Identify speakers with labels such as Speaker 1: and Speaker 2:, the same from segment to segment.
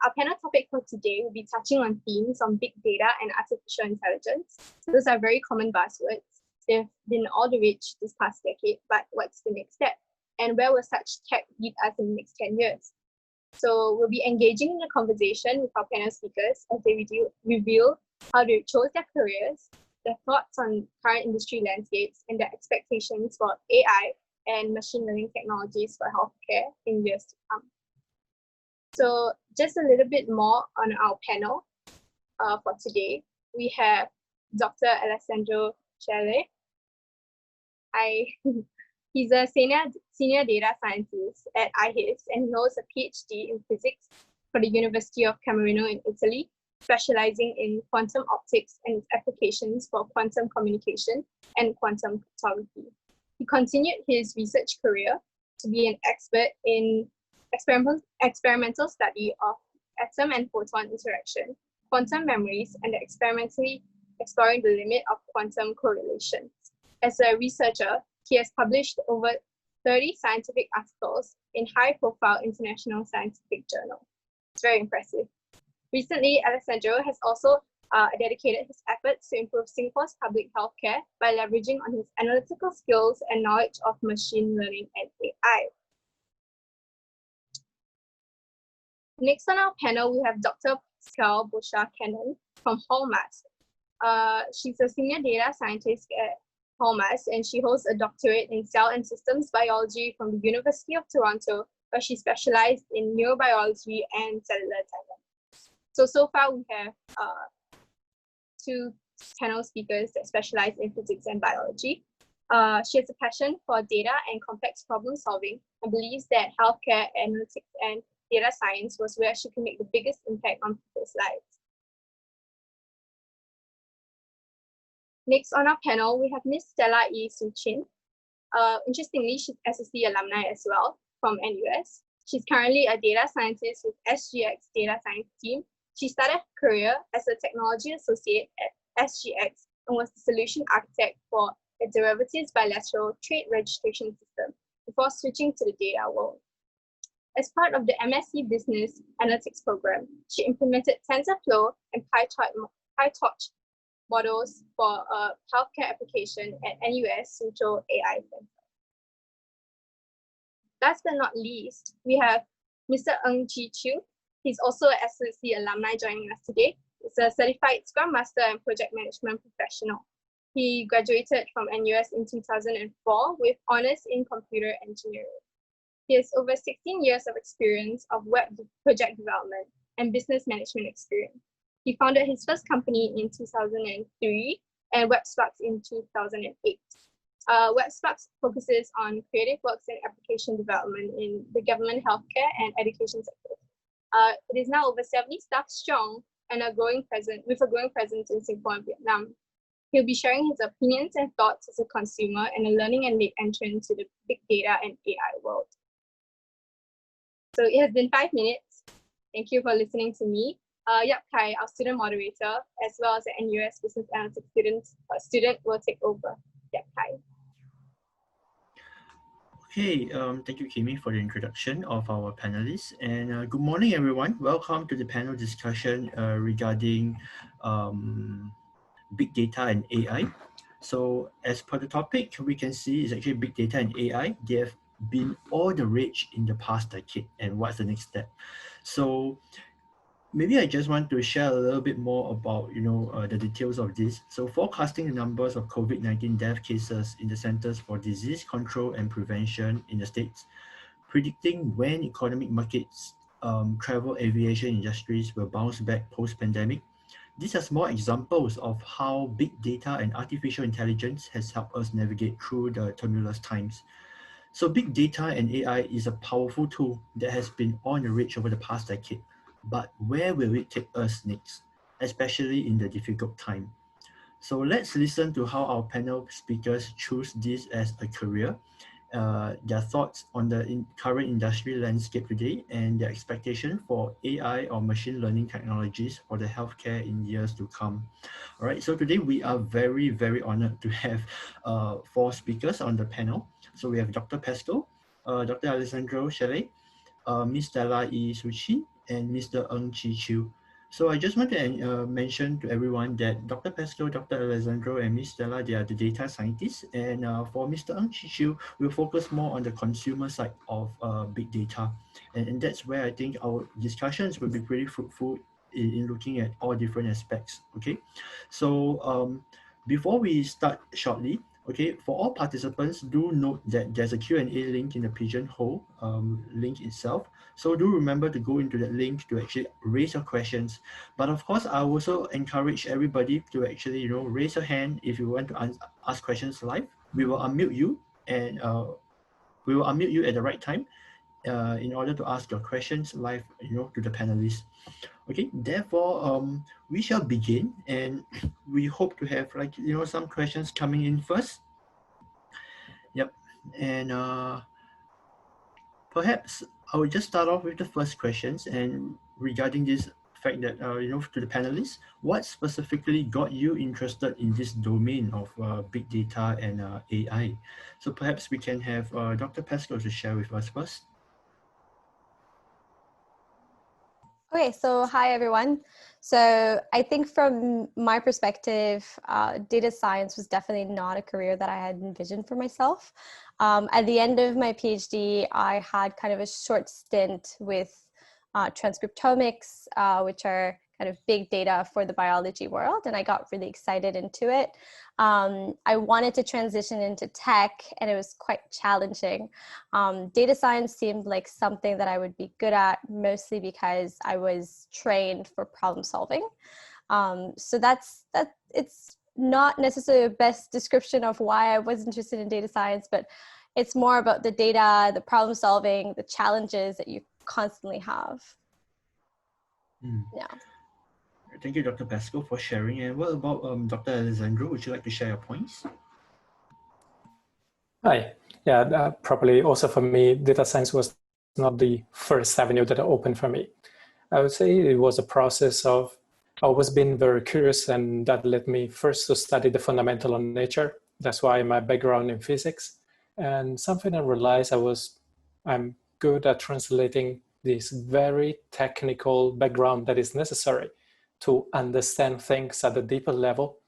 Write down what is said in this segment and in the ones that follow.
Speaker 1: Our panel topic for today will be touching on themes on big data and artificial intelligence. So those are very common buzzwords. They've been all the rage this past decade, but what's the next step? And where will such tech lead us in the next 10 years? So we'll be engaging in a conversation with our panel speakers as they reveal how they chose their careers, their thoughts on current industry landscapes, and their expectations for AI and machine learning technologies for healthcare in years to come. So just a little bit more on our panel for today. We have Dr. Alessandro Cere. He's a senior data scientist at IHIS and he holds a PhD in physics for the University of Camerino in Italy, specializing in quantum optics and its applications for quantum communication and quantum cryptography. He continued his research career to be an expert in experimental study of atom and photon interaction, quantum memories, and experimentally exploring the limit of quantum correlations. As a researcher, he has published over 30 scientific articles in high-profile international scientific journals. It's very impressive. Recently, Alessandro has also dedicated his efforts to improve Singapore's public healthcare by leveraging on his analytical skills and knowledge of machine learning and AI. Next on our panel, we have Dr. Pascal Boschar-Cannon from Hallmas. She's a senior data scientist at Hallmas, and she holds a doctorate in cell and systems biology from the University of Toronto, where she specialized in neurobiology and cellular dynamics. So far we have two panel speakers that specialize in physics and biology. She has a passion for data and complex problem solving and believes that healthcare, analytics, and data science was where she can make the biggest impact on people's lives. Next on our panel, we have Ms. Stella E. Suchin. Interestingly, she's SSC alumni as well from NUS. She's currently a data scientist with SGX Data Science team. She started her career as a technology associate at SGX and was the solution architect for a derivatives bilateral trade registration system before switching to the data world. As part of the MSc Business Analytics program, she implemented TensorFlow and PyTorch models for a healthcare application at NUS Suzhou AI Center. Last but not least, we have Mr. Ng Chi Chiu. He's also an SSC alumni joining us today. He's a certified Scrum Master and Project Management professional. He graduated from NUS in 2004 with honors in computer engineering. He has over 16 years of experience of web project development and business management experience. He founded his first company in 2003 and WebSparks in 2008. WebSparks focuses on creative works and application development in the government, healthcare, and education sectors. It is now over 70 staff strong and with a growing presence in Singapore and Vietnam. He'll be sharing his opinions and thoughts as a consumer and a learning and late entrant to the big data and AI world. So it has been 5 minutes. Thank you for listening to me. Yap Kai, our student moderator, as well as the NUS Business Analytics student will take over. Yap Kai.
Speaker 2: Okay, thank you, Kimi, for the introduction of our panelists. And good morning, everyone. Welcome to the panel discussion regarding big data and AI. So as per the topic, we can see is actually big data and AI. They have been all the rage in the past decade. And what's the next step? So maybe I just want to share a little bit more about, the details of this. So forecasting the numbers of COVID-19 death cases in the Centers for Disease Control and Prevention in the States, predicting when economic markets, travel, aviation industries will bounce back post-pandemic. These are small examples of how big data and artificial intelligence has helped us navigate through the tumultuous times. So big data and AI is a powerful tool that has been on the rage over the past decade. But where will it take us next, especially in the difficult time? So let's listen to how our panel speakers choose this as a career, their thoughts on the current industry landscape today, and their expectation for AI or machine learning technologies for the healthcare in years to come. All right, so today we are very, very honored to have 4 speakers on the panel. So we have Dr. Pascal, Dr. Alessandro Cerè, Ms. Stella E. Suchin, and Mr. Ng Chi Chiu. So I just want to mention to everyone that Dr. Pascal, Dr. Alessandro, and Ms. Stella, they are the data scientists. And for Mr. Ng Chi Chiu, we'll focus more on the consumer side of big data. And that's where I think our discussions will be pretty fruitful in looking at all different aspects. Okay, so before we start shortly, okay, for all participants, do note that there's a Q&A link in the Pigeonhole link itself. So do remember to go into that link to actually raise your questions. But of course, I also encourage everybody to actually, raise your hand if you want to ask questions live. We will unmute you, and we will unmute you at the right time in order to ask your questions live, to the panelists. Okay, therefore, we shall begin, and we hope to have some questions coming in first. Yep, and perhaps I will just start off with the first questions, and regarding this fact that to the panelists, what specifically got you interested in this domain of big data and AI? So perhaps we can have Dr. Pascal to share with us first.
Speaker 3: Okay, so hi everyone. So I think from my perspective, data science was definitely not a career that I had envisioned for myself. At the end of my PhD, I had kind of a short stint with transcriptomics, which are kind of big data for the biology world, and I got really excited into it. I wanted to transition into tech, and it was quite challenging. Data science seemed like something that I would be good at, mostly because I was trained for problem solving. So it's not necessarily the best description of why I was interested in data science, but it's more about the data, the problem solving, the challenges that you constantly have. Yeah.
Speaker 2: Thank you, Dr. Pascal, for sharing. And what about Dr. Alessandro? Would you like to share your points?
Speaker 4: Hi. Yeah, probably also for me, data science was not the first avenue that opened for me. I would say it was a process of always being very curious, and that led me first to study the fundamental of nature. That's why my background in physics. And something I realized I'm good at translating this very technical background that is necessary to understand things at a deeper level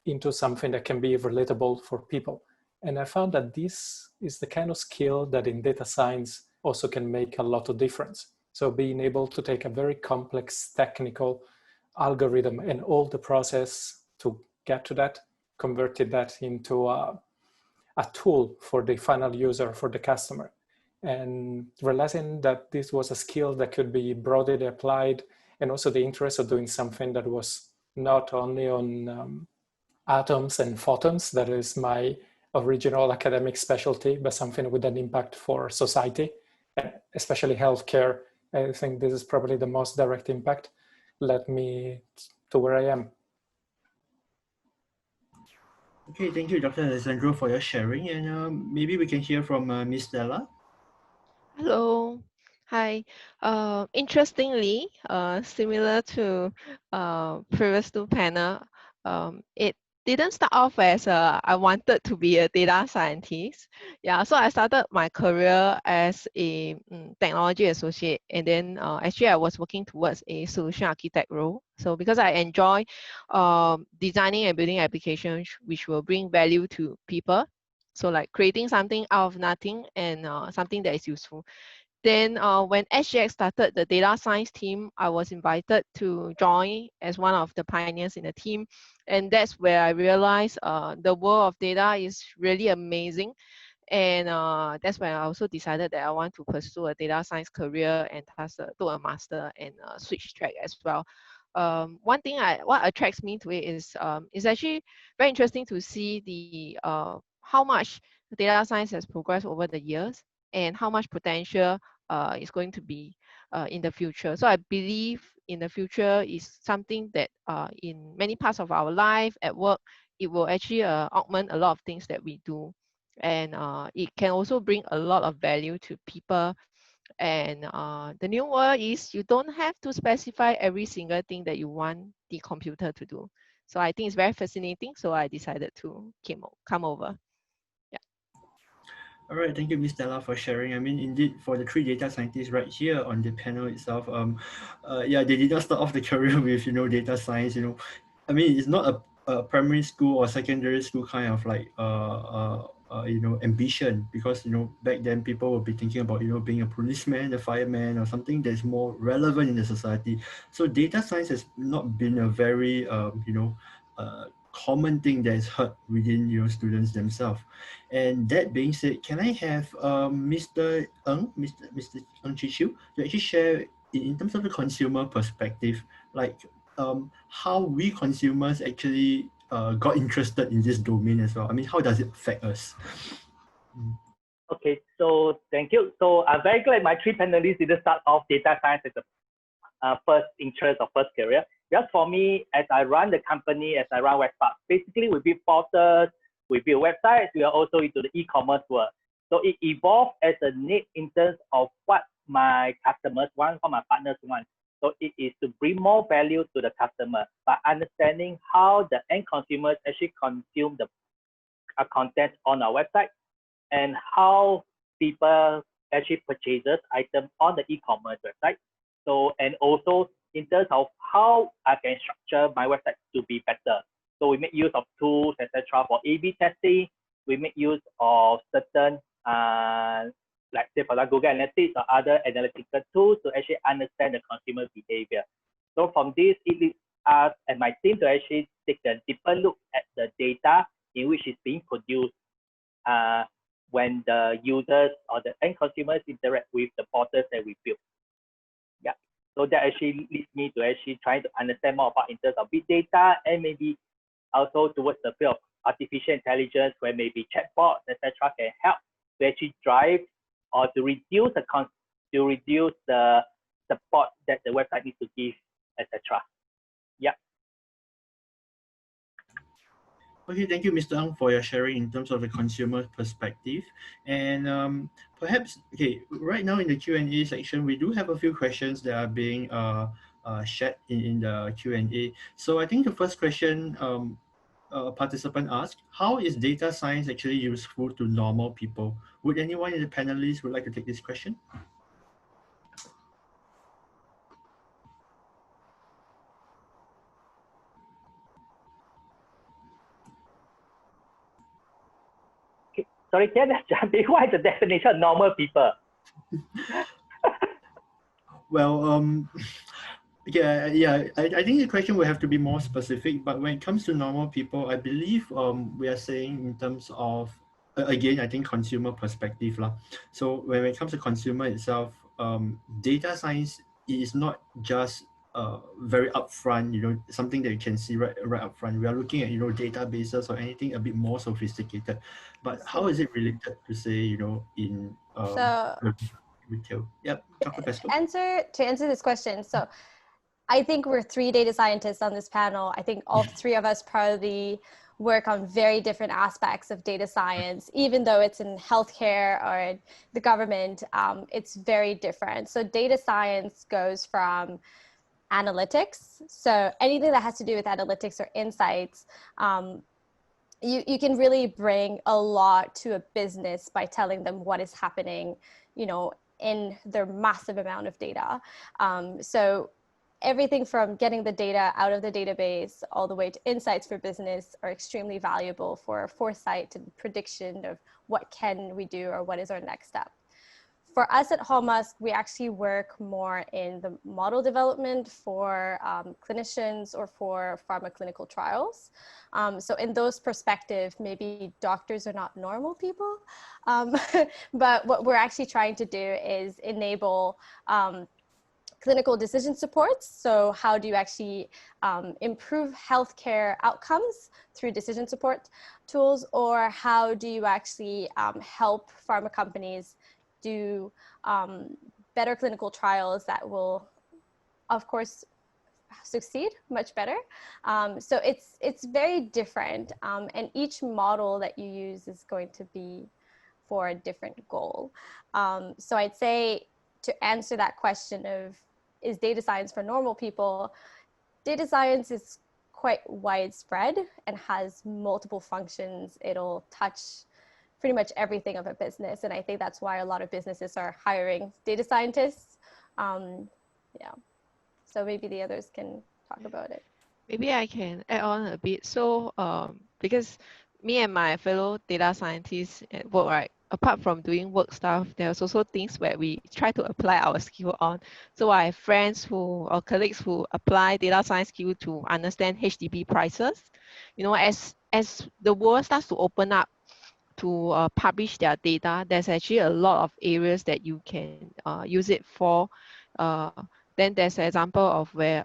Speaker 4: into something that can be relatable for people. And I found that this is the kind of skill that in data science also can make a lot of difference. So being able to take a very complex technical algorithm and all the process to get to that, converted that into a tool for the final user, for the customer. And realizing that this was a skill that could be broadly applied, and also the interest of doing something that was not only on atoms and photons, that is my original academic specialty, but something with an impact for society, especially healthcare. I think this is probably the most direct impact, led me to where I am.
Speaker 2: Okay, thank you, Dr. Alessandro, for your sharing. And maybe we can hear from Ms. Stella.
Speaker 5: Hello. Hi. Interestingly, similar to previous two panel, it didn't start off as I wanted to be a data scientist. Yeah, so I started my career as a technology associate, and then actually I was working towards a solution architect role. So because I enjoy designing and building applications which will bring value to people, so like creating something out of nothing and something that is useful. Then when SGX started the data science team, I was invited to join as one of the pioneers in the team. And that's where I realized the world of data is really amazing. And that's when I also decided that I want to pursue a data science career and thus do a master and switch track as well. One thing what attracts me to it is actually very interesting to see the how much data science has progressed over the years and how much potential is going to be in the future. So I believe in the future is something that in many parts of our life at work, it will actually augment a lot of things that we do. And it can also bring a lot of value to people. And the new world is you don't have to specify every single thing that you want the computer to do. So I think it's very fascinating. So I decided to come over. Yeah.
Speaker 2: All right, thank you, Ms. Stella, for sharing. I mean, indeed, for the three data scientists right here on the panel itself, yeah, they did not start off the career with, data science. I mean, it's not a primary school or secondary school kind of like, ambition, because, back then people would be thinking about, being a policeman, a fireman, or something that's more relevant in the society. So data science has not been a very, common thing that is heard within, students themselves. And that being said, can I have Mr. Mr. Ng Chichu to actually share in terms of the consumer perspective, like how we consumers actually got interested in this domain as well. I mean, how does it affect us?
Speaker 6: Okay, so thank you. So I'm very glad my three panelists didn't start off data science as a first interest or first career. Just for me, as I run the company, as I run websites, basically we build portals, we build websites, we are also into the e-commerce world. So it evolved as a need in terms of what my customers want, what my partners want. So it is to bring more value to the customer by understanding how the end consumers actually consume the content on our website and how people actually purchases items on the e-commerce website. So, and also in terms of how I can structure my website to be better. So we make use of tools, etc. for A/B testing. We make use of certain, like say for example, Google Analytics or other analytical tools to actually understand the consumer behavior. So from this, it leads us and my team to actually take a deeper look at the data in which is being produced when the users or the end consumers interact with the portals that we build. Yeah, so that actually leads me to actually trying to understand more about in terms of big data and maybe also towards the field of artificial intelligence, where maybe chatbots, etc., can help to actually drive or to reduce the support that the website needs to give, etc. Yeah.
Speaker 2: Okay, thank you, Mr. Ang, for your sharing in terms of the consumer perspective. And perhaps, okay, right now in the Q&A section, we do have a few questions that are being shared in the Q&A. So I think the first question a participant asked, how is data science actually useful to normal people? Would anyone in the panelists would like to take this question?
Speaker 6: Sorry, can I jump in? What is the definition of normal people?
Speaker 2: Well, yeah. I think the question will have to be more specific. But when it comes to normal people, I believe we are saying in terms of again, I think consumer perspective lah. So when it comes to consumer itself, data science is not just very upfront, something that you can see right upfront. We are looking at databases or anything a bit more sophisticated. But how is it related to say in retail? Yep, Dr. Pesco.
Speaker 3: To answer this question, so I think we're three data scientists on this panel. I think all three of us probably work on very different aspects of data science, even though it's in healthcare or the government, it's very different. So data science goes from analytics. So anything that has to do with analytics or insights, you can really bring a lot to a business by telling them what is happening, in their massive amount of data. So everything from getting the data out of the database all the way to insights for business are extremely valuable for foresight and prediction of what can we do or what is our next step. For us at Hallmusk, we actually work more in the model development for clinicians or for pharma clinical trials. So in those perspectives, maybe doctors are not normal people, but what we're actually trying to do is enable clinical decision supports. So how do you actually improve healthcare outcomes through decision support tools, or how do you actually help pharma companies do better clinical trials that will, of course, succeed much better. So it's very different, and each model that you use is going to be for a different goal. So I'd say, to answer that question of, is data science for normal people? Data science is quite widespread and has multiple functions. It'll touch pretty much everything of a business. And I think that's why a lot of businesses are hiring data scientists. Yeah, so maybe the others can talk about it.
Speaker 5: Maybe I can add on a bit. So because me and my fellow data scientists at work, right, apart from doing work stuff, there's also things where we try to apply our skill on. So I have friends who or colleagues who apply data science skill to understand HDB prices. You know, as the world starts to open up to publish their data, there's actually a lot of areas that you can use it for. Then there's an example of where,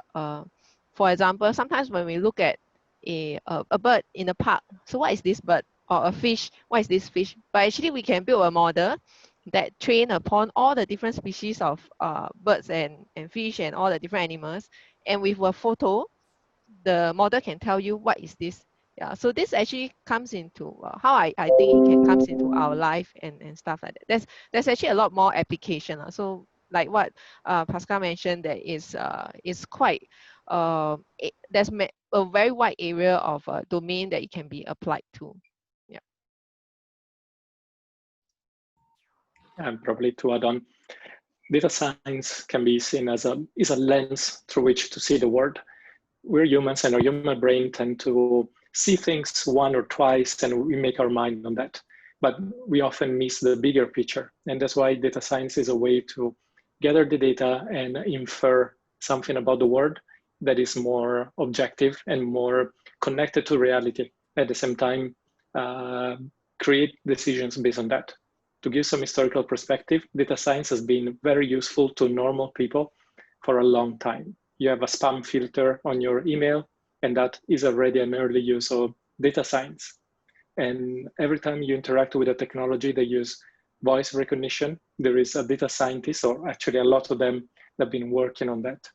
Speaker 5: for example, sometimes when we look at a bird in a park, so what is this bird? Or a fish, what is this fish? But actually we can build a model that train upon all the different species of birds and fish and all the different animals. And with a photo, the model can tell you what is this. Yeah, so this actually comes into how I think it comes into our life and stuff like that. There's actually a lot more application. So like what Pascal mentioned, that is quite there's a very wide area of domain that it can be applied to. Yeah.
Speaker 4: And probably to add on, data science can be seen as a lens through which to see the world. We're humans, and our human brain tend to see things one or twice, and we make our mind on that. But we often miss the bigger picture. And that's why data science is a way to gather the data and infer something about the world that is more objective and more connected to reality. At the same time, create decisions based on that. To give some historical perspective, data science has been very useful to normal people for a long time. You have a spam filter on your email, and that is already an early use of data science. And every time you interact with a technology that use voice recognition, there is a data scientist, or actually a lot of them, that have been working on that.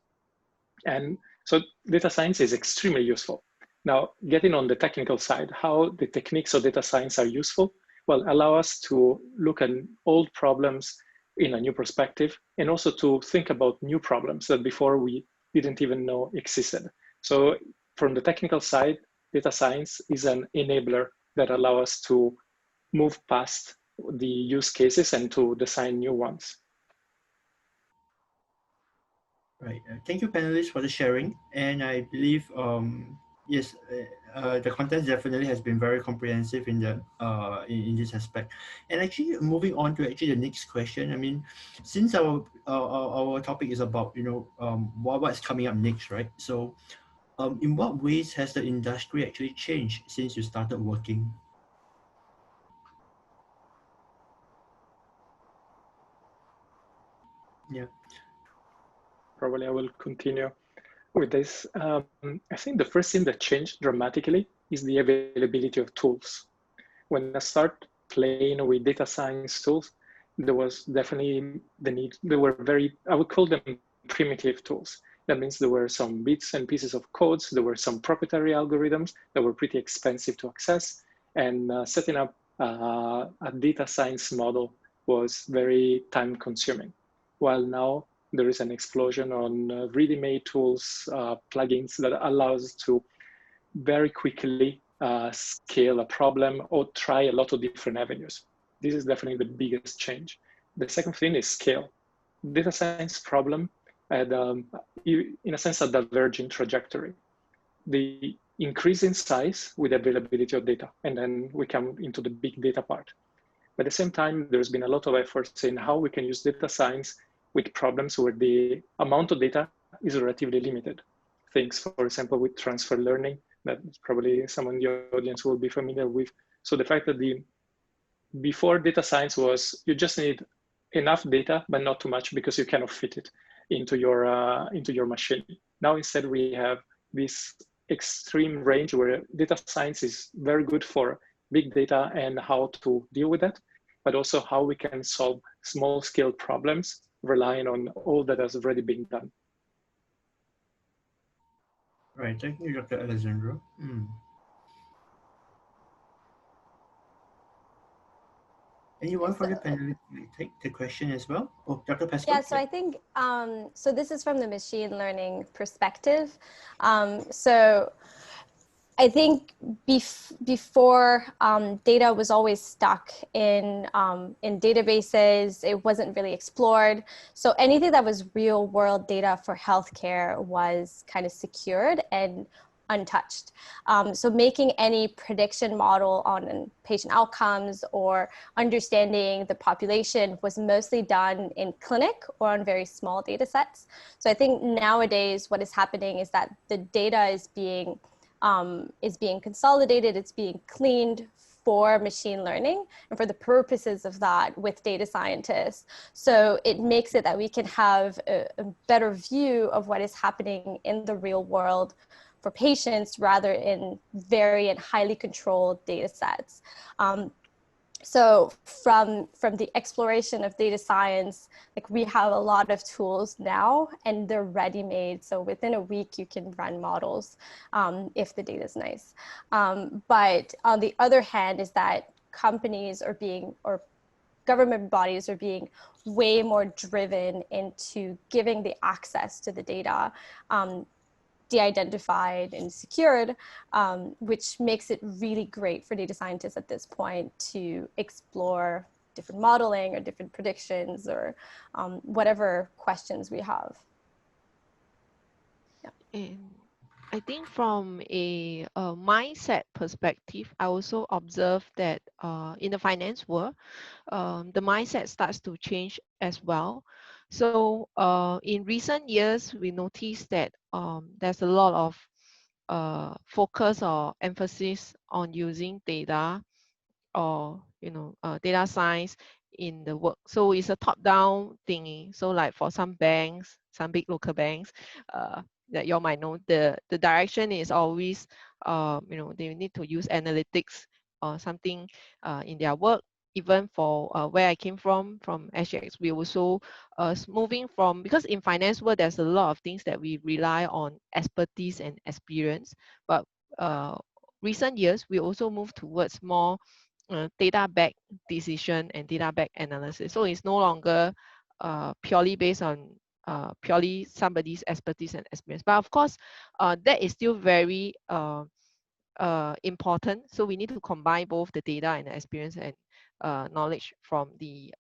Speaker 4: And so data science is extremely useful. Now, getting on the technical side, how the techniques of data science are useful, well, allow us to look at old problems in a new perspective, and also to think about new problems that before we didn't even know existed. So from the technical side, data science is an enabler that allows us to move past the use cases and to design new ones.
Speaker 2: Right. Thank you, panelists, for the sharing. And I believe, yes, the content definitely has been very comprehensive in the in this aspect. And actually, moving on to actually the next question. I mean, since our topic is about what's coming up next, right? So, in what ways has the industry actually changed since you started working? Yeah.
Speaker 4: Probably I will continue with this. I think the first thing that changed dramatically is the availability of tools. When I start playing with data science tools, there was definitely the need. They were very, I would call them primitive tools. That means there were some bits and pieces of codes. There were some proprietary algorithms that were pretty expensive to access. And setting up a data science model was very time consuming. While now there is an explosion on ready-made tools, plugins that allows to very quickly scale a problem or try a lot of different avenues. This is definitely the biggest change. The second thing is scale. Data science problem had, in a sense, a diverging trajectory. The increase in size with availability of data, and then we come into the big data part. But at the same time, there's been a lot of efforts in how we can use data science with problems where the amount of data is relatively limited. Things, for example, with transfer learning, that probably some in the audience will be familiar with. So the fact that before data science was, you just need enough data, but not too much because you cannot fit it into your machine. Now instead we have this extreme range where data science is very good for big data and how to deal with that, but also how we can solve small scale problems relying on all that has already been done.
Speaker 2: Right. Thank you, Dr. Alessandro. Anyone from the panel take the question as well? Oh, Dr. Pascal?
Speaker 3: Yeah, so I think, so this is from the machine learning perspective. So I think before data was always stuck in databases. It wasn't really explored. So anything that was real world data for healthcare was kind of secured and untouched. So making any prediction model on patient outcomes or understanding the population was mostly done in clinic or on very small data sets. So I think nowadays what is happening is that the data is being consolidated, it's being cleaned for machine learning and for the purposes of that with data scientists. So it makes it that we can have a better view of what is happening in the real world for patients rather in very and highly controlled data sets. So from the exploration of data science, like we have a lot of tools now and they're ready-made. So within a week, you can run models if the data is nice. But on the other hand is that companies are being, or government bodies are being way more driven into giving the access to the data de-identified and secured, which makes it really great for data scientists at this point to explore different modeling or different predictions or whatever questions we have. Yeah.
Speaker 5: And I think from a mindset perspective, I also observe that in the finance world, the mindset starts to change as well. So in recent years, we noticed that there's a lot of focus or emphasis on using data or data science in the work. So it's a top-down thingy. So like for some banks, some big local banks, that you all might know, the direction is always they need to use analytics or something in their work. Even for where I came from SGX, we also moving from, because in finance world there's a lot of things that we rely on expertise and experience, but recent years we also move towards more data-backed decision and data-backed analysis. So it's no longer purely based on purely somebody's expertise and experience. But of course, that is still very important. So we need to combine both the data and the experience and knowledge from the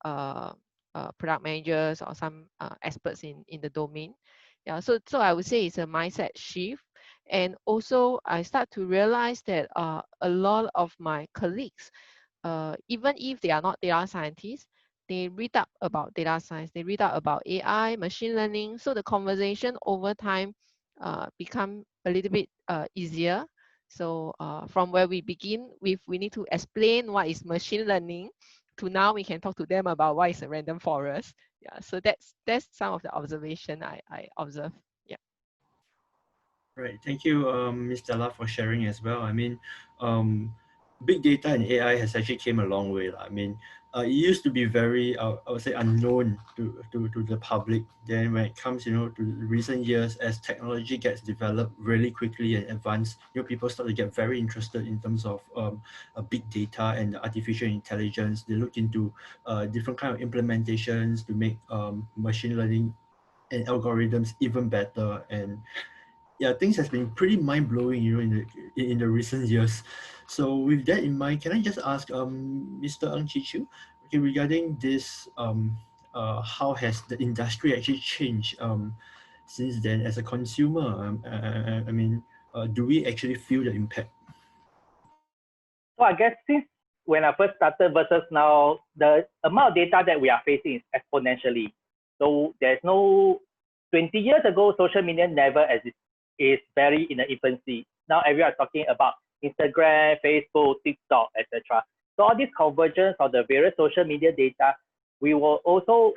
Speaker 5: product managers or some experts in the domain. Yeah, so I would say it's a mindset shift. And also I start to realize that a lot of my colleagues, even if they are not data scientists, they read up about data science, they read up about AI, machine learning. So the conversation over time become a little bit easier. So from where we begin with, we need to explain what is machine learning, to now we can talk to them about what is a random forest. Yeah, so that's some of the observation I observe. Yeah.
Speaker 2: Right. Thank you, Ms. Della, for sharing as well. I mean, big data and AI has actually came a long way. I mean, it used to be very, I would say, unknown to the public. Then when it comes, to recent years, as technology gets developed really quickly and advanced, people start to get very interested in terms of big data and artificial intelligence. They look into different kind of implementations to make machine learning and algorithms even better. And yeah, things has been pretty mind-blowing, in the recent years. So with that in mind, can I just ask Mr. Ng Chi Chu, okay, regarding this, how has the industry actually changed since then as a consumer? I mean, do we actually feel the impact?
Speaker 6: So I guess since when I first started versus now, the amount of data that we are facing is exponentially. So there's no 20 years ago, social media never existed. Is very in the infancy. Now everyone is talking about Instagram, Facebook, TikTok, etc. So all this convergence of the various social media data, we will also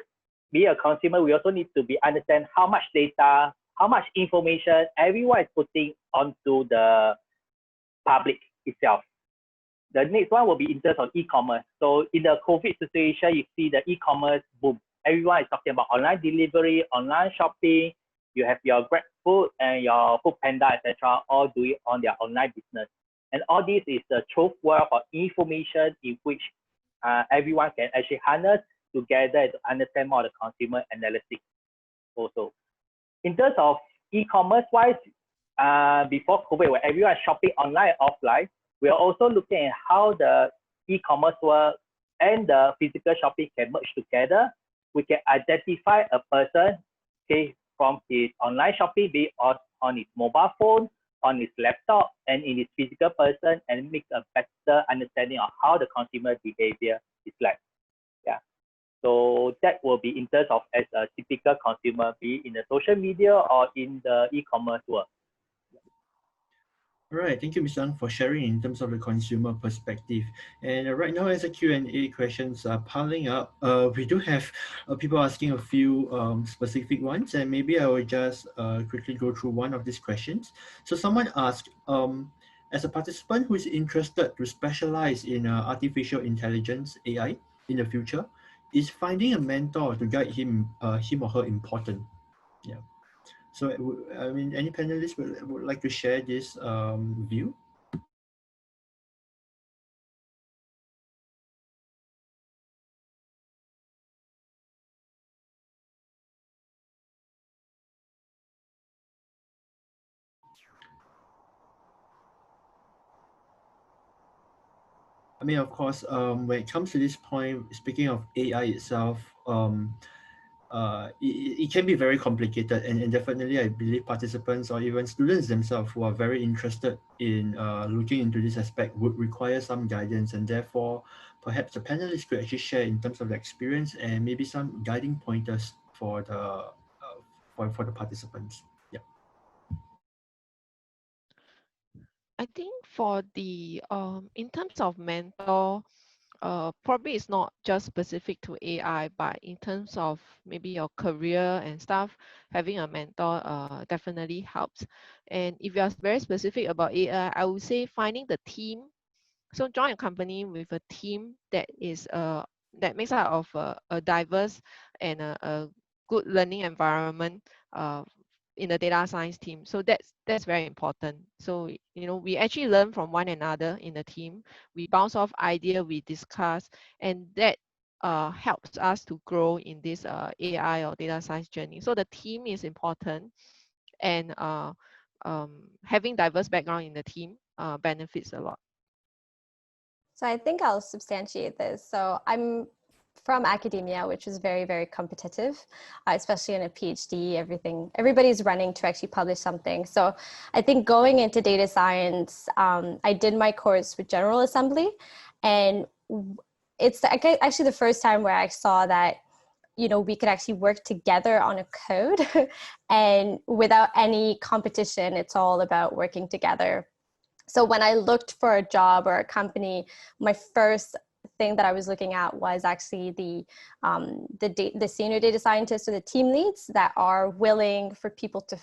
Speaker 6: be a consumer. We also need to understand how much data, how much information everyone is putting onto the public itself. The next one will be in terms of e-commerce. So in the COVID situation, you see the e-commerce boom. Everyone is talking about online delivery, online shopping. You have your Grab Food and your Food Panda, etc., all doing on their online business. And all this is the trove wealth of information in which everyone can actually harness together to understand more of the consumer analytics also. In terms of e-commerce wise, before COVID, where everyone is shopping online and offline, we are also looking at how the e-commerce world and the physical shopping can merge together. We can identify a person, okay, from his online shopping, be it on his mobile phone, on his laptop, and in his physical person, and make a better understanding of how the consumer behavior is like. Yeah. So that will be in terms of as a typical consumer, be it in the social media or in the e-commerce world.
Speaker 2: All right, thank you, Mr. Ang, for sharing in terms of the consumer perspective. And right now, as the Q&A questions are piling up, we do have people asking a few specific ones, and maybe I will just quickly go through one of these questions. So someone asked, as a participant who is interested to specialize in artificial intelligence, AI, in the future, is finding a mentor to guide him or her important? Yeah. So, I mean, any panelists would like to share this view? I mean, of course, when it comes to this point, speaking of AI itself, it can be very complicated, and definitely I believe participants or even students themselves who are very interested in looking into this aspect would require some guidance, and therefore perhaps the panelists could actually share in terms of the experience and maybe some guiding pointers for the for the participants. Yeah.
Speaker 5: I think for the in terms of mentor, probably it's not just specific to AI, but in terms of maybe your career and stuff, having a mentor definitely helps. And if you are very specific about AI, I would say finding the team. So join a company with a team that is that makes out of a diverse and a good learning environment in the data science team. So that's very important. So we actually learn from one another in the team. We bounce off idea, we discuss, and that helps us to grow in this AI or data science journey. So the team is important, and having diverse background in the team benefits a lot.
Speaker 3: So I think I'll substantiate this. So I'm from academia, which is very, very competitive, especially in a PhD. Everybody's running to actually publish something. So I think going into data science, I did my course with General Assembly, and it's actually the first time where I saw that we could actually work together on a code, and without any competition. It's all about working together. So when I looked for a job or a company, my first thing that I was looking at was actually the senior data scientists or the team leads that are willing for people to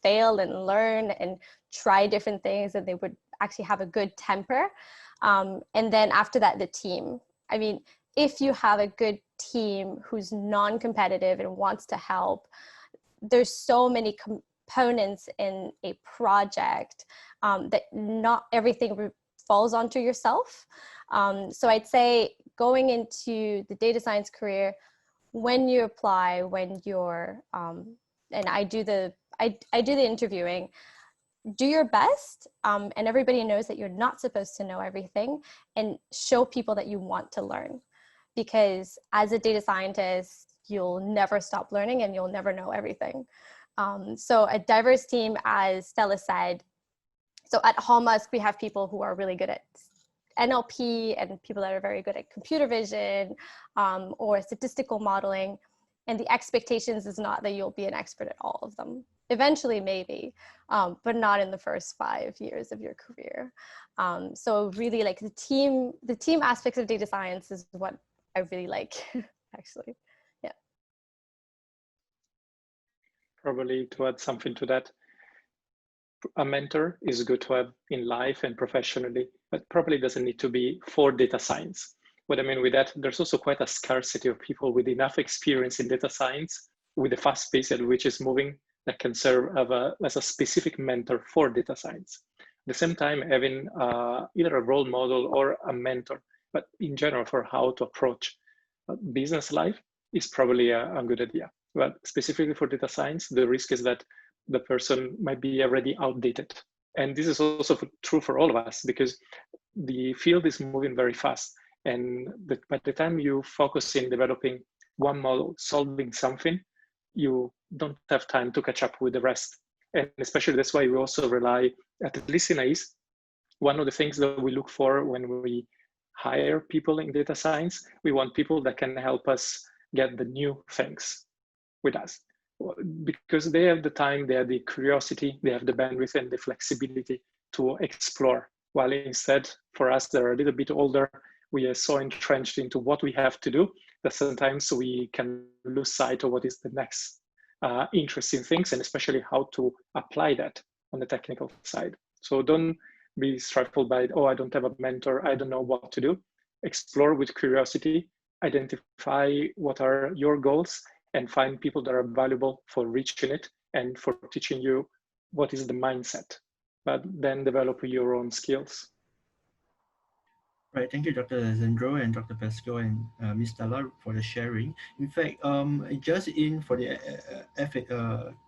Speaker 3: fail and learn and try different things, and they would actually have a good temper. And then after that, the team. I mean, if you have a good team who's non-competitive and wants to help, there's so many components in a project that not everything falls onto yourself. So I'd say going into the data science career, when you apply, when you're, and I do the interviewing, do your best, and everybody knows that you're not supposed to know everything, and show people that you want to learn, because as a data scientist, you'll never stop learning and you'll never know everything. So a diverse team, as Stella said. So at Hallmusk, we have people who are really good at NLP and people that are very good at computer vision or statistical modeling. And the expectations is not that you'll be an expert at all of them. Eventually, maybe, but not in the first 5 years of your career. So really, like the team aspects of data science is what I really like, actually. Yeah.
Speaker 4: Probably to add something to that, a mentor is good to have in life and professionally, but probably doesn't need to be for data science. What I mean with that, there's also quite a scarcity of people with enough experience in data science, with the fast pace at which it's moving, that can serve as a specific mentor for data science. At the same time, having either a role model or a mentor, but in general for how to approach business life is probably a good idea. But specifically for data science, the risk is that the person might be already outdated. And this is also true for all of us, because the field is moving very fast. And by the time you focus in developing one model, solving something, you don't have time to catch up with the rest. And especially that's why we also rely, at least in ACE, one of the things that we look for when we hire people in data science, we want people that can help us get the new things with us, because they have the time, they have the curiosity, they have the bandwidth and the flexibility to explore. While instead, for us that are a little bit older, we are so entrenched into what we have to do that sometimes we can lose sight of what is the next interesting things, and especially how to apply that on the technical side. So don't be stifled by, oh, I don't have a mentor, I don't know what to do. Explore with curiosity, identify what are your goals, and find people that are valuable for reaching it and for teaching you what is the mindset, but then develop your own skills.
Speaker 2: Right, thank you, Dr. Alessandro and Dr. Pascal and Ms. Stella for the sharing. In fact, just in for the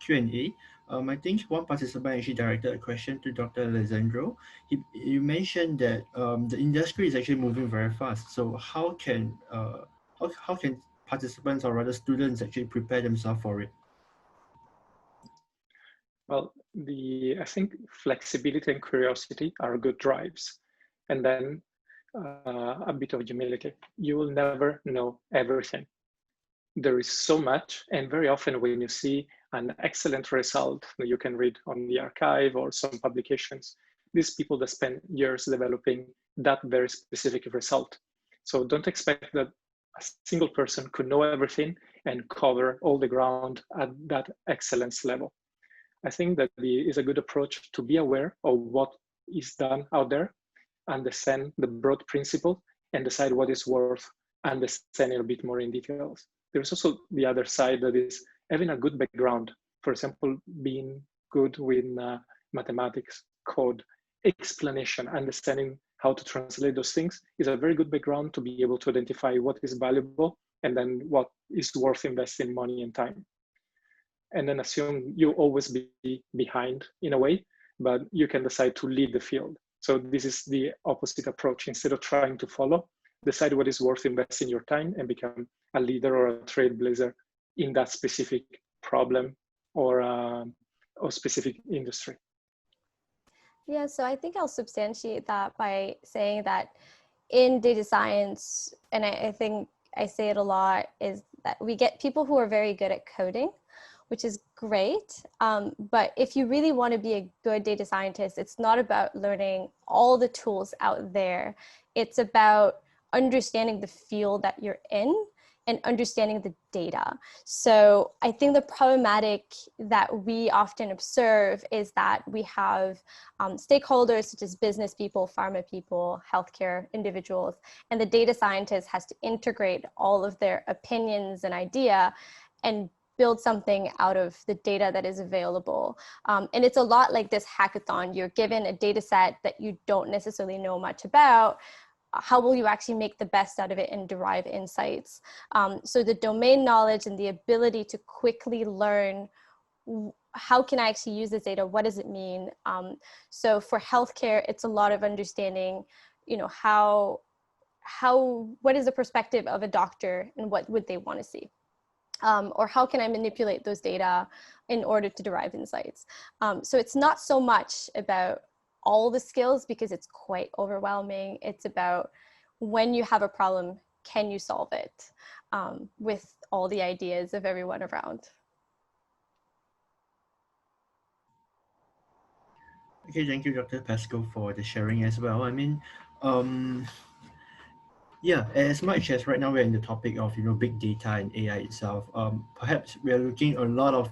Speaker 2: Q&A, I think one participant actually directed a question to Dr. Alessandro. You mentioned that the industry is actually moving very fast. So how can participants, or rather students, actually prepare themselves for it?
Speaker 4: Well, I think flexibility and curiosity are good drives. And then a bit of humility. You will never know everything. There is so much, and very often when you see an excellent result that you can read on the archive or some publications, these people that spend years developing that very specific result. So don't expect that a single person could know everything and cover all the ground at that excellence level. I think that is a good approach to be aware of what is done out there, understand the broad principle, and decide what is worth understanding a bit more in details. There's also the other side, that is having a good background. For example, being good with mathematics, code, explanation, understanding how to translate those things is a very good background to be able to identify what is valuable and then what is worth investing money and time. And then assume you'll always be behind in a way, but you can decide to lead the field. So this is the opposite approach. Instead of trying to follow, decide what is worth investing your time and become a leader or a trailblazer in that specific problem or specific industry.
Speaker 3: Yeah, so I think I'll substantiate that by saying that in data science, and I think I say it a lot, is that we get people who are very good at coding, which is great. But if you really want to be a good data scientist, it's not about learning all the tools out there. It's about understanding the field that you're in and understanding the data. So I think the problematic that we often observe is that we have stakeholders such as business people, pharma people, healthcare individuals, and the data scientist has to integrate all of their opinions and idea and build something out of the data that is available. And it's a lot like this hackathon. You're given a data set that you don't necessarily know much about. How will you actually make the best out of it and derive insights? So the domain knowledge and the ability to quickly learn, how can I actually use this data? What does it mean? So for healthcare, it's a lot of understanding, you know, what is the perspective of a doctor and what would they want to see? Or how can I manipulate those data in order to derive insights? So it's not so much about all the skills because it's quite overwhelming. It's about when you have a problem, can you solve it with all the ideas of everyone around?
Speaker 2: Okay, thank you, Dr. Pascal, for the sharing as well. I mean, yeah, as much as right now we're in the topic of big data and AI itself, perhaps we are looking a lot of,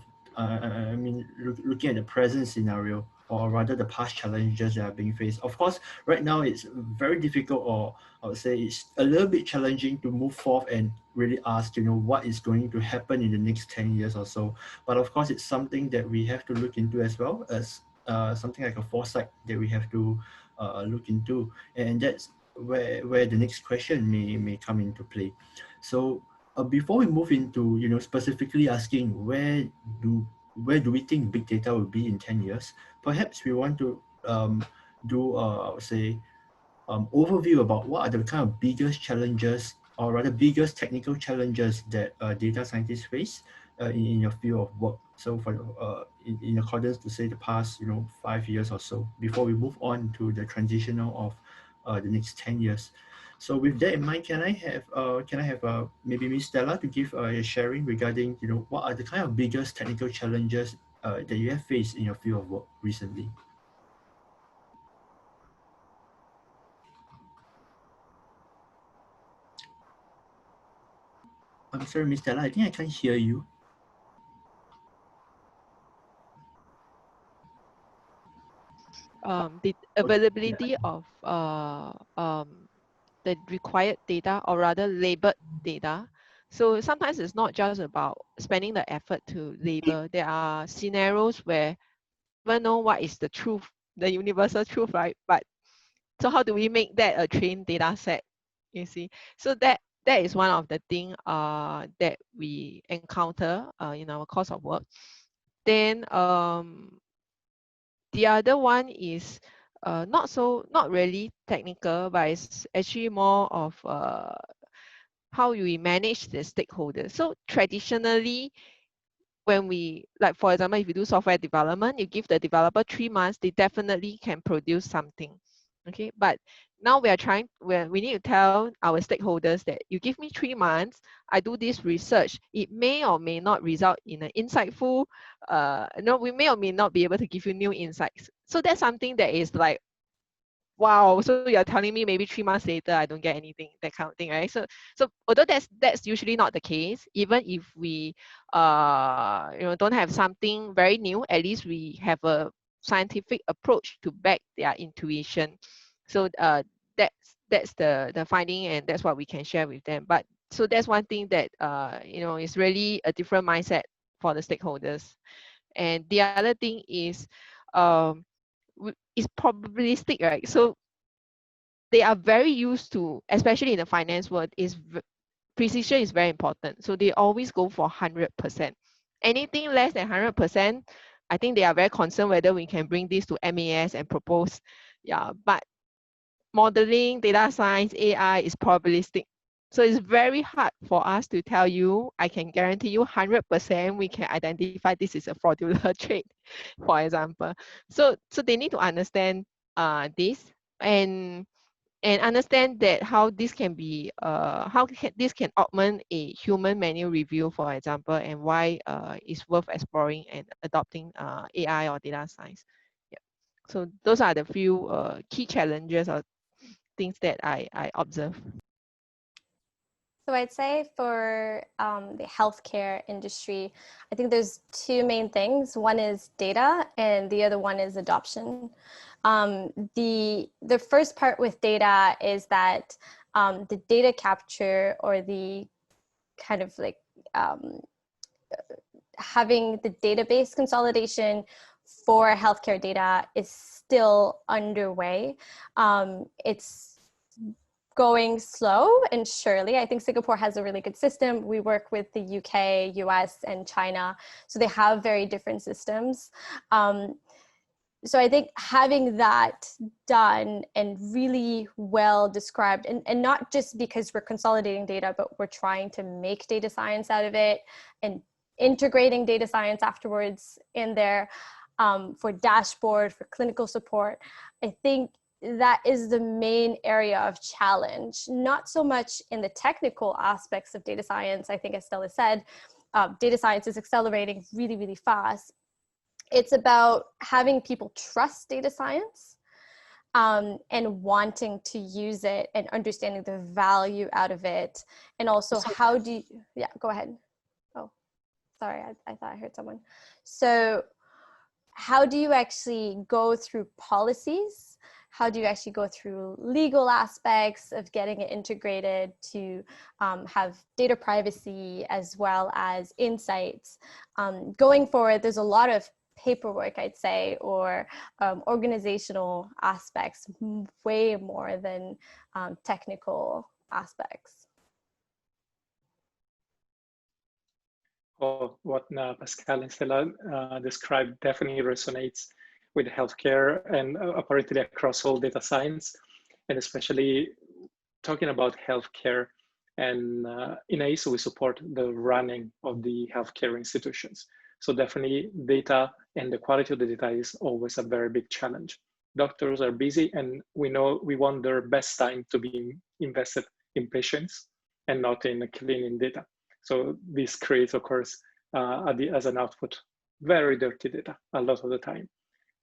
Speaker 2: looking at the present scenario, or rather the past challenges that are being faced. Of course, right now it's very difficult, or I would say it's a little bit challenging to move forth and really ask, what is going to happen in the next 10 years or so. But of course, it's something that we have to look into as well as something like a foresight that we have to look into, and that's where the next question may come into play. So before we move into specifically asking where do where do we think big data will be in 10 years? Perhaps we want to do, say, overview about what are the kind of biggest challenges, or rather biggest technical challenges that data scientists face in your field of work. So for in accordance to say the past 5 years or so, before we move on to the transitional of the next 10 years. So with that in mind, can I have maybe Miss Stella to give a sharing regarding what are the kind of biggest technical challenges that you have faced in your field of work recently? I'm sorry, Miss Stella, I think I can't hear you.
Speaker 5: The availability of the required data, or rather labeled data. So sometimes it's not just about spending the effort to label. There are scenarios where we don't know what is the truth, the universal truth, right? But so how do we make that a trained data set? You see, so that is one of the things that we encounter in our course of work. Then the other one is not really technical, but it's actually more of how we manage the stakeholders. So traditionally, when we, like for example, if you do software development, you give the developer 3 months, they definitely can produce something. Okay, but now we need to tell our stakeholders that you give me 3 months, I do this research, it may or may not result in an insightful, we may or may not be able to give you new insights. So that's something that is like, wow, so you're telling me maybe 3 months later I don't get anything, that kind of thing, right? So although that's usually not the case, even if we don't have something very new, at least we have a scientific approach to back their intuition. So that's the finding, and that's what we can share with them. But so that's one thing that is really a different mindset for the stakeholders. And the other thing is it's probabilistic, right? So they are very used to, especially in the finance world, precision is very important. So they always go for 100%. Anything less than 100%, I think they are very concerned whether we can bring this to MAS and propose. Yeah, but modeling, data science, AI is probabilistic. So it's very hard for us to tell you, I can guarantee you 100% we can identify this is a fraudulent trade, for example. So they need to understand this and understand that how this can be, this can augment a human manual review, for example, and why it's worth exploring and adopting AI or data science. Yeah. So those are the few key challenges or things that I observe.
Speaker 3: So I'd say for the healthcare industry, I think there's two main things. One is data and the other one is adoption. The first part with data is that the data capture, or the kind of like having the database consolidation for healthcare data is still underway. It's going slow and surely. I think Singapore has a really good system. We work with the UK, US, and China, so they have very different systems. So I think having that done and really well described, and not just because we're consolidating data, but we're trying to make data science out of it and integrating data science afterwards in there for dashboard, for clinical support. I think that is the main area of challenge, not so much in the technical aspects of data science. I think, as Stella said, data science is accelerating really, really fast. It's about having people trust data science and wanting to use it and understanding the value out of it. And also, how do you, yeah, go ahead. Oh, sorry, I thought I heard someone. So how do you actually go through policies? How do you actually go through legal aspects of getting it integrated to have data privacy as well as insights? Going forward, there's a lot of paperwork, I'd say, or organizational aspects, way more than technical aspects.
Speaker 4: of what Pascal and Stella described definitely resonates with healthcare and apparently across all data science, and especially talking about healthcare. And in ACE, we support the running of the healthcare institutions. So definitely data and the quality of the data is always a very big challenge. Doctors are busy, and we know we want their best time to be invested in patients and not in cleaning data. So this creates, of course, as an output, very dirty data a lot of the time.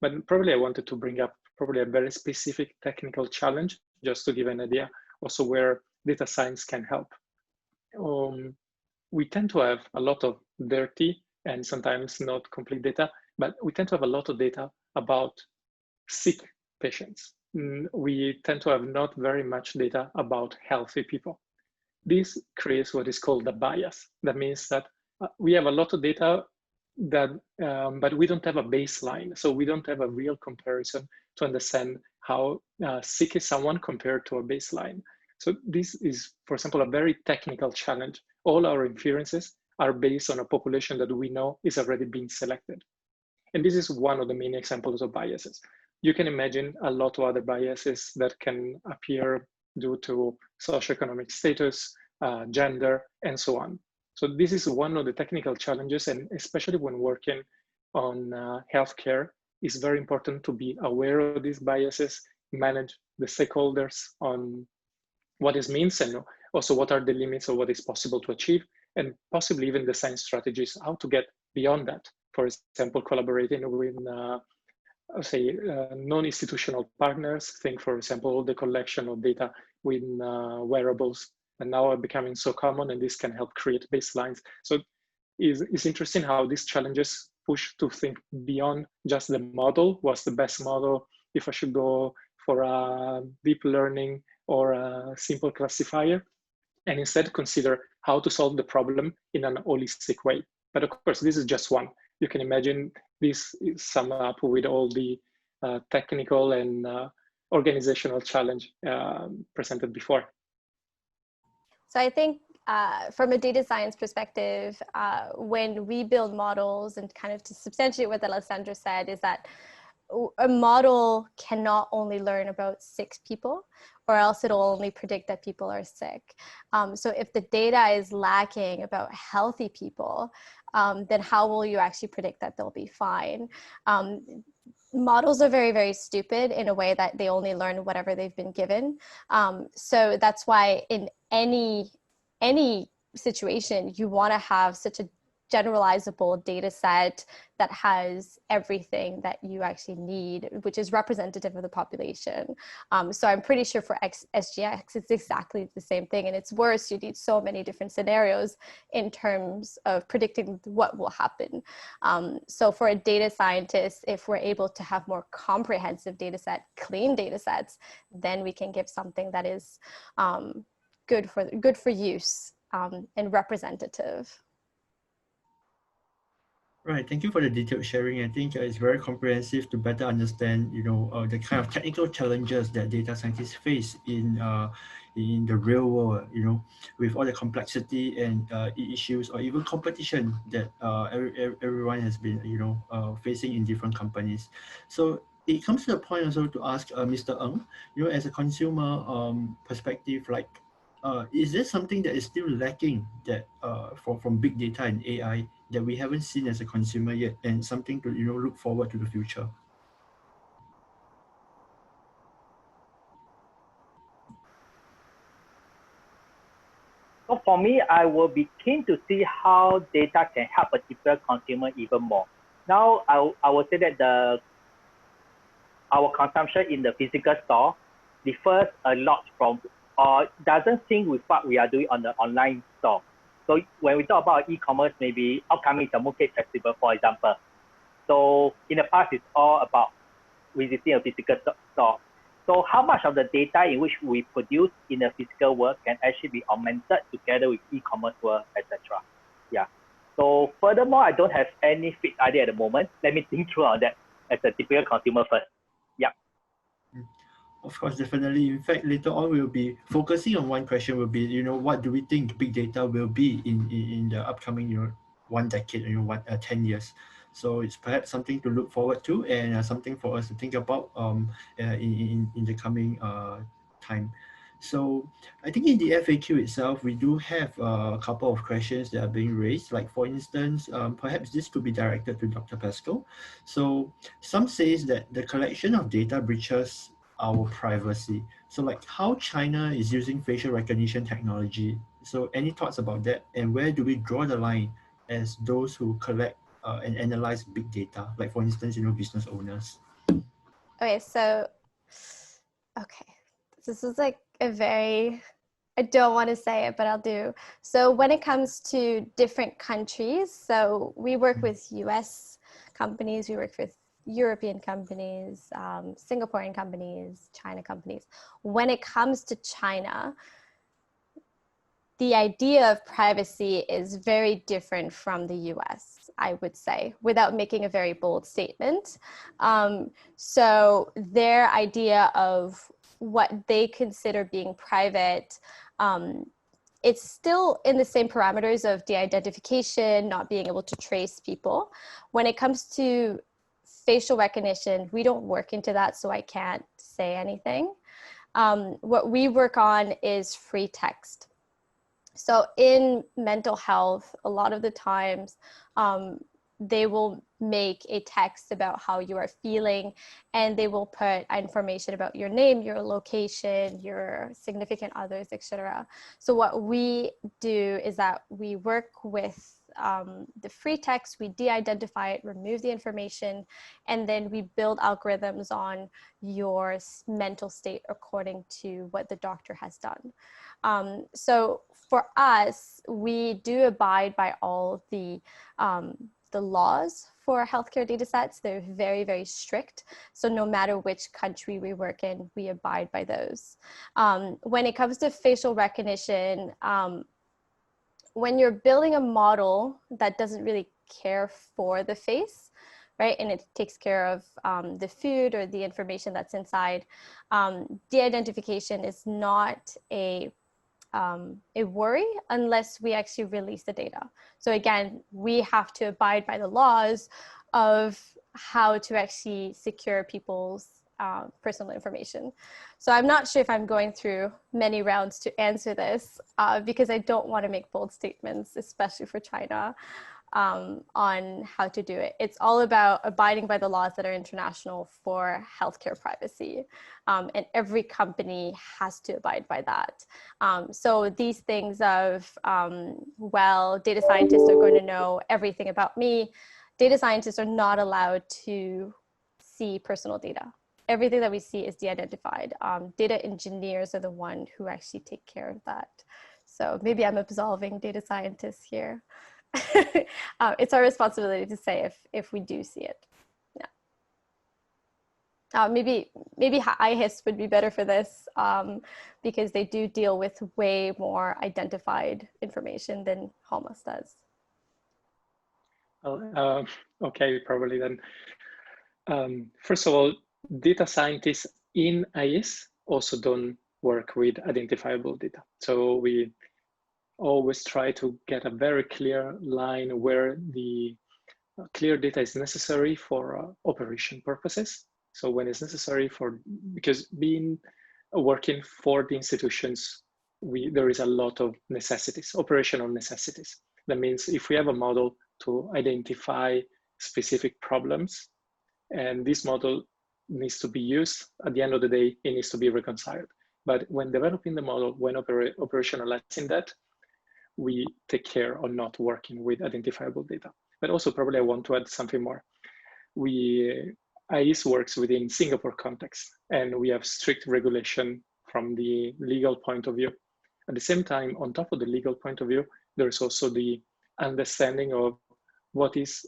Speaker 4: But probably I wanted to bring up probably a very specific technical challenge, just to give an idea also where data science can help. We tend to have a lot of dirty and sometimes not complete data, but we tend to have a lot of data about sick patients. We tend to have not very much data about healthy people. This creates what is called a bias. That means that we have a lot of data that, but we don't have a baseline. So we don't have a real comparison to understand how sick is someone compared to a baseline. So this is, for example, a very technical challenge. All our inferences are based on a population that we know is already being selected. And this is one of the main examples of biases. You can imagine a lot of other biases that can appear due to socioeconomic status, gender, and so on. So this is one of the technical challenges, and especially when working on healthcare, it's very important to be aware of these biases, manage the stakeholders on what this means, and also what are the limits of what is possible to achieve, and possibly even design strategies how to get beyond that. For example, collaborating with non-institutional partners. Think, for example, the collection of data with wearables, and now are becoming so common, and this can help create baselines. So it's interesting how these challenges push to think beyond just the model. What's the best model? If I should go for a deep learning or a simple classifier, and instead consider how to solve the problem in an holistic way. But of course, this is just one. You can imagine this is summed up with all the technical and organizational challenge presented before.
Speaker 3: So I think from a data science perspective, when we build models, and kind of to substantiate what Alessandro said, is that a model cannot only learn about sick people, or else it'll only predict that people are sick. So if the data is lacking about healthy people, then how will you actually predict that they'll be fine? Models are very, very stupid in a way that they only learn whatever they've been given. So that's why in any situation, you want to have such a generalizable data set that has everything that you actually need, which is representative of the population. So I'm pretty sure for SGX, it's exactly the same thing. And it's worse, you need so many different scenarios in terms of predicting what will happen. So for a data scientist, if we're able to have more comprehensive data set, clean data sets, then we can give something that is good for use and representative.
Speaker 2: Right, thank you for the detailed sharing. I think it's very comprehensive to better understand, the kind of technical challenges that data scientists face in the real world, with all the complexity and issues, or even competition that everyone has been, facing in different companies. So it comes to the point also to ask Mr. Ng, as a consumer perspective, like, is there something that is still lacking that from big data and AI that we haven't seen as a consumer yet, and something to look forward to the future?
Speaker 6: So for me, I will be keen to see how data can help a typical consumer even more. Now, I will say that our consumption in the physical store differs a lot from, or doesn't sync with what we are doing on the online store. So when we talk about e-commerce, maybe upcoming the Mooncake Festival, for example. So in the past, it's all about visiting a physical store. So how much of the data in which we produce in the physical world can actually be augmented together with e-commerce world, etc. Yeah. So furthermore, I don't have any fixed idea at the moment. Let me think through on that as a typical consumer first. Yeah.
Speaker 2: Of course, definitely. In fact, later on, we'll be focusing on one question will be, what do we think big data will be in the upcoming one decade, 10 years. So it's perhaps something to look forward to, and something for us to think about in the coming time. So I think in the FAQ itself, we do have a couple of questions that are being raised. Like for instance, perhaps this could be directed to Dr. Pascal. So some says that the collection of data breaches our privacy. So like how China is using facial recognition technology. So any thoughts about that? And where do we draw the line as those who collect and analyze big data? Like for instance, business owners.
Speaker 3: Okay, so, okay, this is like a very, I don't want to say it, but I'll do. So when it comes to different countries, so we work with US companies, we work with European companies, Singaporean companies, China companies. When it comes to China, the idea of privacy is very different from the US, I would say, without making a very bold statement. So their idea of what they consider being private, it's still in the same parameters of de-identification, not being able to trace people. When it comes to facial recognition, we don't work into that, so I can't say anything. What we work on is free text. So in mental health, a lot of the times, they will make a text about how you are feeling, and they will put information about your name, your location, your significant others, etc. So what we do is that we work with the free text, we de-identify it, remove the information, and then we build algorithms on your mental state according to what the doctor has done. So for us, we do abide by all the laws for healthcare data sets. They're very, very strict. So no matter which country we work in, we abide by those. When it comes to facial recognition, when you're building a model that doesn't really care for the face, right, and it takes care of the food or the information that's inside, de-identification is not a worry unless we actually release the data. So again, we have to abide by the laws of how to actually secure people's personal information. So I'm not sure if I'm going through many rounds to answer this because I don't want to make bold statements, especially for China, on how to do it. It's all about abiding by the laws that are international for healthcare privacy. And every company has to abide by that. So these things of, well, data scientists are going to know everything about me. Data scientists are not allowed to see personal data. Everything that we see is de-identified. Data engineers are the one who actually take care of that. So maybe I'm absolving data scientists here. It's our responsibility to say if we do see it. Yeah. Maybe IHIS would be better for this because they do deal with way more identified information than HOMOS does.
Speaker 4: Well, okay, probably then. First of all, data scientists in IHIS also don't work with identifiable data. So we always try to get a very clear line where the clear data is necessary for operation purposes. So when it's necessary because working for the institutions, there is a lot of necessities, operational necessities. That means if we have a model to identify specific problems, and this model needs to be used, at the end of the day, it needs to be reconciled. But when developing the model, when operationalizing that, we take care of not working with identifiable data. But also probably I want to add something more. IHIS works within Singapore context, and we have strict regulation from the legal point of view. At the same time, on top of the legal point of view, there is also the understanding of what is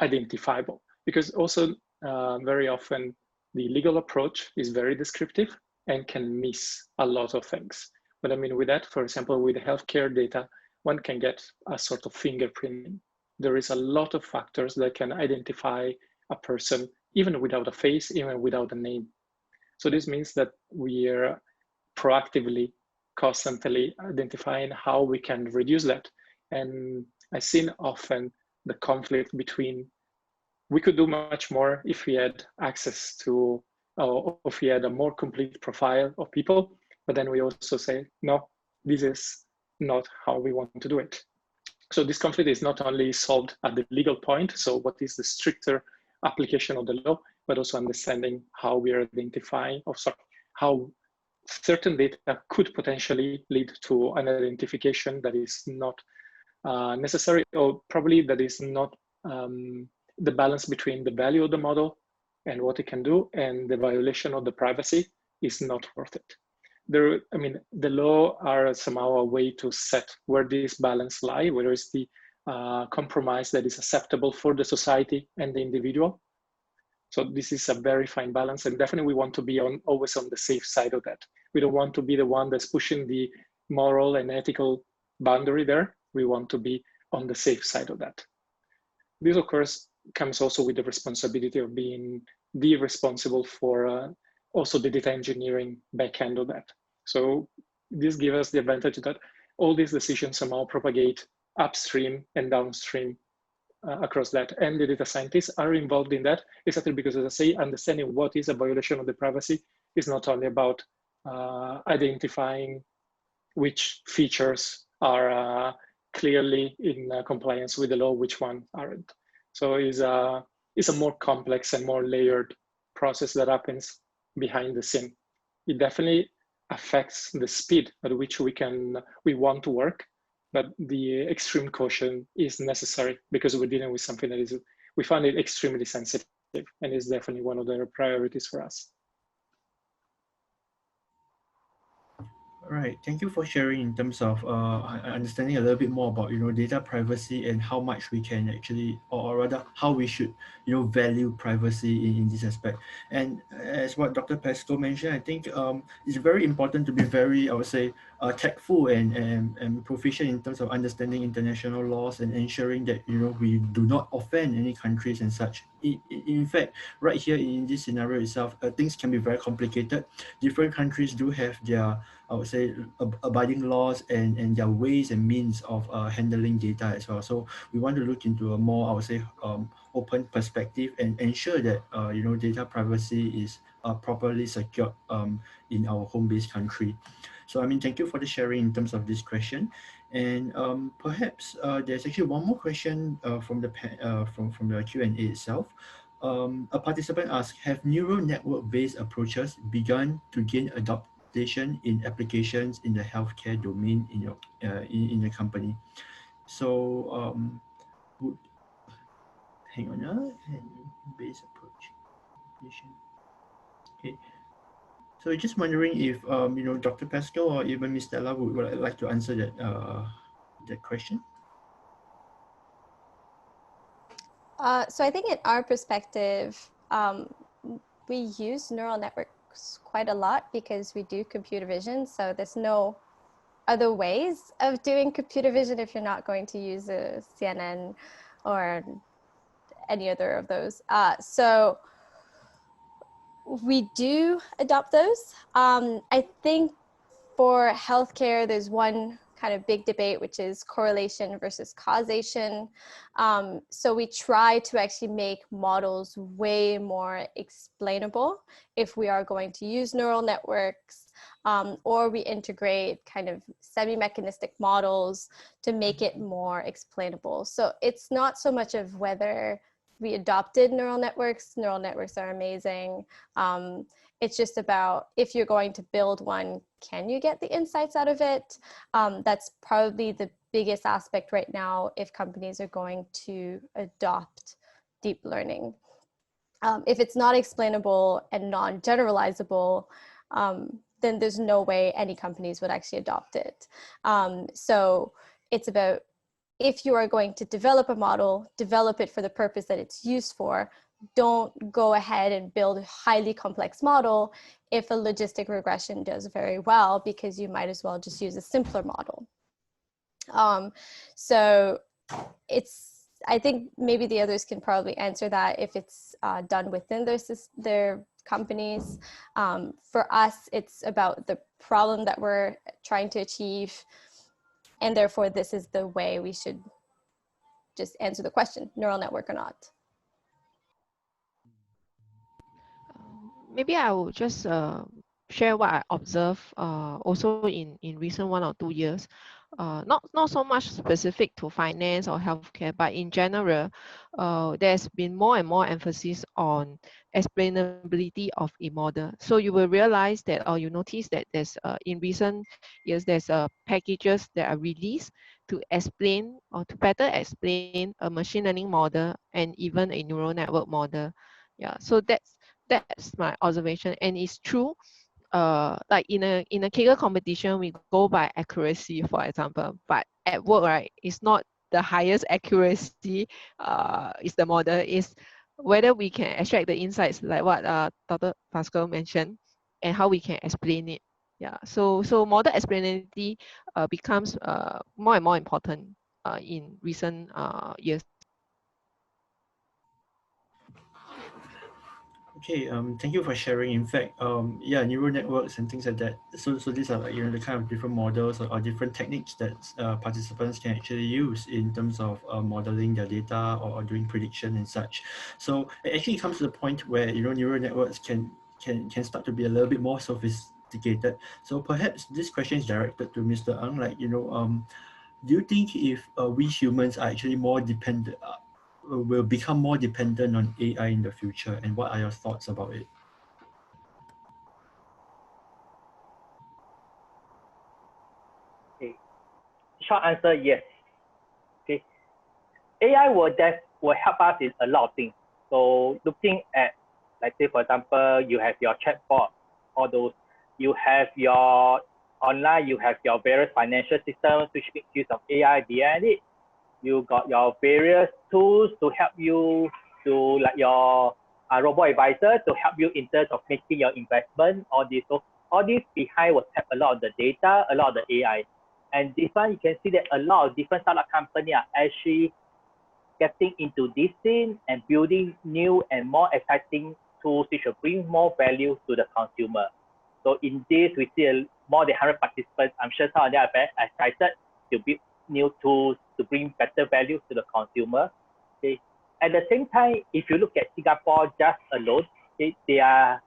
Speaker 4: identifiable, because also very often the legal approach is very descriptive and can miss a lot of things. But I mean, with that, for example, with healthcare data, one can get a sort of fingerprinting. There is a lot of factors that can identify a person, even without a face, even without a name. So this means that we are proactively, constantly identifying how we can reduce that. And I've seen often the conflict between, we could do much more if we had access to, or if we had a more complete profile of people, but then we also say, no, this is not how we want to do it. So this conflict is not only solved at the legal point, so what is the stricter application of the law, but also understanding how we are identifying, or sorry, how certain data could potentially lead to an identification that is not necessary, or probably that is not the balance between the value of the model and what it can do and the violation of the privacy is not worth it. I mean, the law are somehow a way to set where this balance lie, where is the compromise that is acceptable for the society and the individual. So this is a very fine balance, and definitely we want to be always on the safe side of that. We don't want to be the one that's pushing the moral and ethical boundary there. We want to be on the safe side of that. This, of course, comes also with the responsibility of being the responsible for also the data engineering backend of that. So this gives us the advantage that all these decisions somehow propagate upstream and downstream across that. And the data scientists are involved in that, exactly because, as I say, understanding what is a violation of the privacy is not only about identifying which features are clearly in compliance with the law, which one aren't. So it's a more complex and more layered process that happens behind the scene. It definitely affects the speed at which we want to work, but the extreme caution is necessary because we're dealing with something that is, we find it extremely sensitive, and is definitely one of the priorities for us.
Speaker 2: All right, thank you for sharing in terms of understanding a little bit more about data privacy and how much we can actually, or rather how we should value privacy in this aspect. And as what Dr. Pascoe mentioned, I think it's very important to be very, I would say, tactful and proficient in terms of understanding international laws and ensuring that we do not offend any countries and such. In fact, right here in this scenario itself, things can be very complicated. Different countries do have their, I would say, abiding laws and their ways and means of handling data as well. So we want to look into a more, I would say, open perspective and ensure that data privacy is properly secured in our home-based country. So I mean, thank you for the sharing in terms of this question. And perhaps there's actually one more question from the Q&A itself. A participant asked, have neural network-based approaches begun to gain adoption in applications in the healthcare domain in your in the company? So hang on, based approach. Okay. So just wondering if Dr. Pascal or even Ms. Stella would like to answer that question.
Speaker 3: So I think in our perspective, we use neural networks quite a lot because we do computer vision. So there's no other ways of doing computer vision if you're not going to use a CNN or any other of those. So we do adopt those. I think for healthcare, there's one kind of big debate, which is correlation versus causation. So we try to actually make models way more explainable if we are going to use neural networks, or we integrate kind of semi-mechanistic models to make it more explainable. So it's not so much of whether we adopted neural networks. Neural networks are amazing. It's just about if you're going to build one, can you get the insights out of it? That's probably the biggest aspect right now if companies are going to adopt deep learning. If it's not explainable and non-generalizable, then there's no way any companies would actually adopt it. So it's about, if you are going to develop a model, develop it for the purpose that it's used for. Don't go ahead and build a highly complex model if a logistic regression does very well, because you might as well just use a simpler model. So I think maybe the others can probably answer that if it's done within their companies. For us, it's about the problem that we're trying to achieve. and therefore this is the way we should just answer the question, neural network or not.
Speaker 5: Maybe I will just share what I observed also in recent 1 or 2 years. Not so much specific to finance or healthcare, but in general, there's been more and more emphasis on explainability of a model. So you will realize that, or you notice that there's in recent years, there's packages that are released to explain or to better explain a machine learning model and even a neural network model. Yeah, so that's my observation, and it's true. Like in a Kaggle competition, we go by accuracy, for example, but at work, right, it's not the highest accuracy is the model, is whether we can extract the insights, like what Dr. Pascal mentioned, and how we can explain it. Yeah, so model explainability becomes more and more important in recent years.
Speaker 2: Okay, thank you for sharing. In fact, yeah, neural networks and things like that. So these are like, the kind of different models or different techniques that participants can actually use in terms of modeling their data or doing prediction and such. So it actually comes to the point where neural networks can start to be a little bit more sophisticated. So perhaps this question is directed to Mr. Ang. Like, do you think if we humans are actually more dependent? Will become more dependent on AI in the future, and what are your thoughts about it?
Speaker 6: Okay. Short answer, yes. Okay. AI will help us in a lot of things. So looking at, like say for example, you have your chatbot, all those, you have your online, you have your various financial systems which make use of AI behind it. You got your various tools to help you to, like your robot advisor, to help you in terms of making your investment, all this. So all this behind will have a lot of the data, a lot of the AI. And this one, you can see that a lot of different startup companies are actually getting into this scene and building new and more exciting tools which will bring more value to the consumer. So in this, we see more than 100 participants. I'm sure some of them are very excited to build new tools to bring better value to the consumer. Okay. At the same time, if you look at Singapore just alone, okay, there are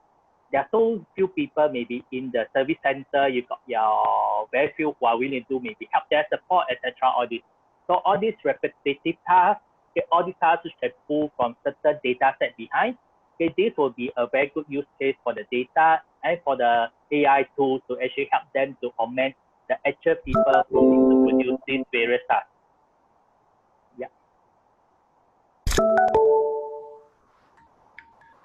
Speaker 6: so few people maybe in the service center. You got your very few who are willing to do maybe help desk support, etc. All this. So all these repetitive tasks, okay, all these tasks which can pull from certain data set behind. Okay, this will be a very good use case for the data and for the AI tools to actually help them to augment the actual people who need to produce these various tasks. Yeah.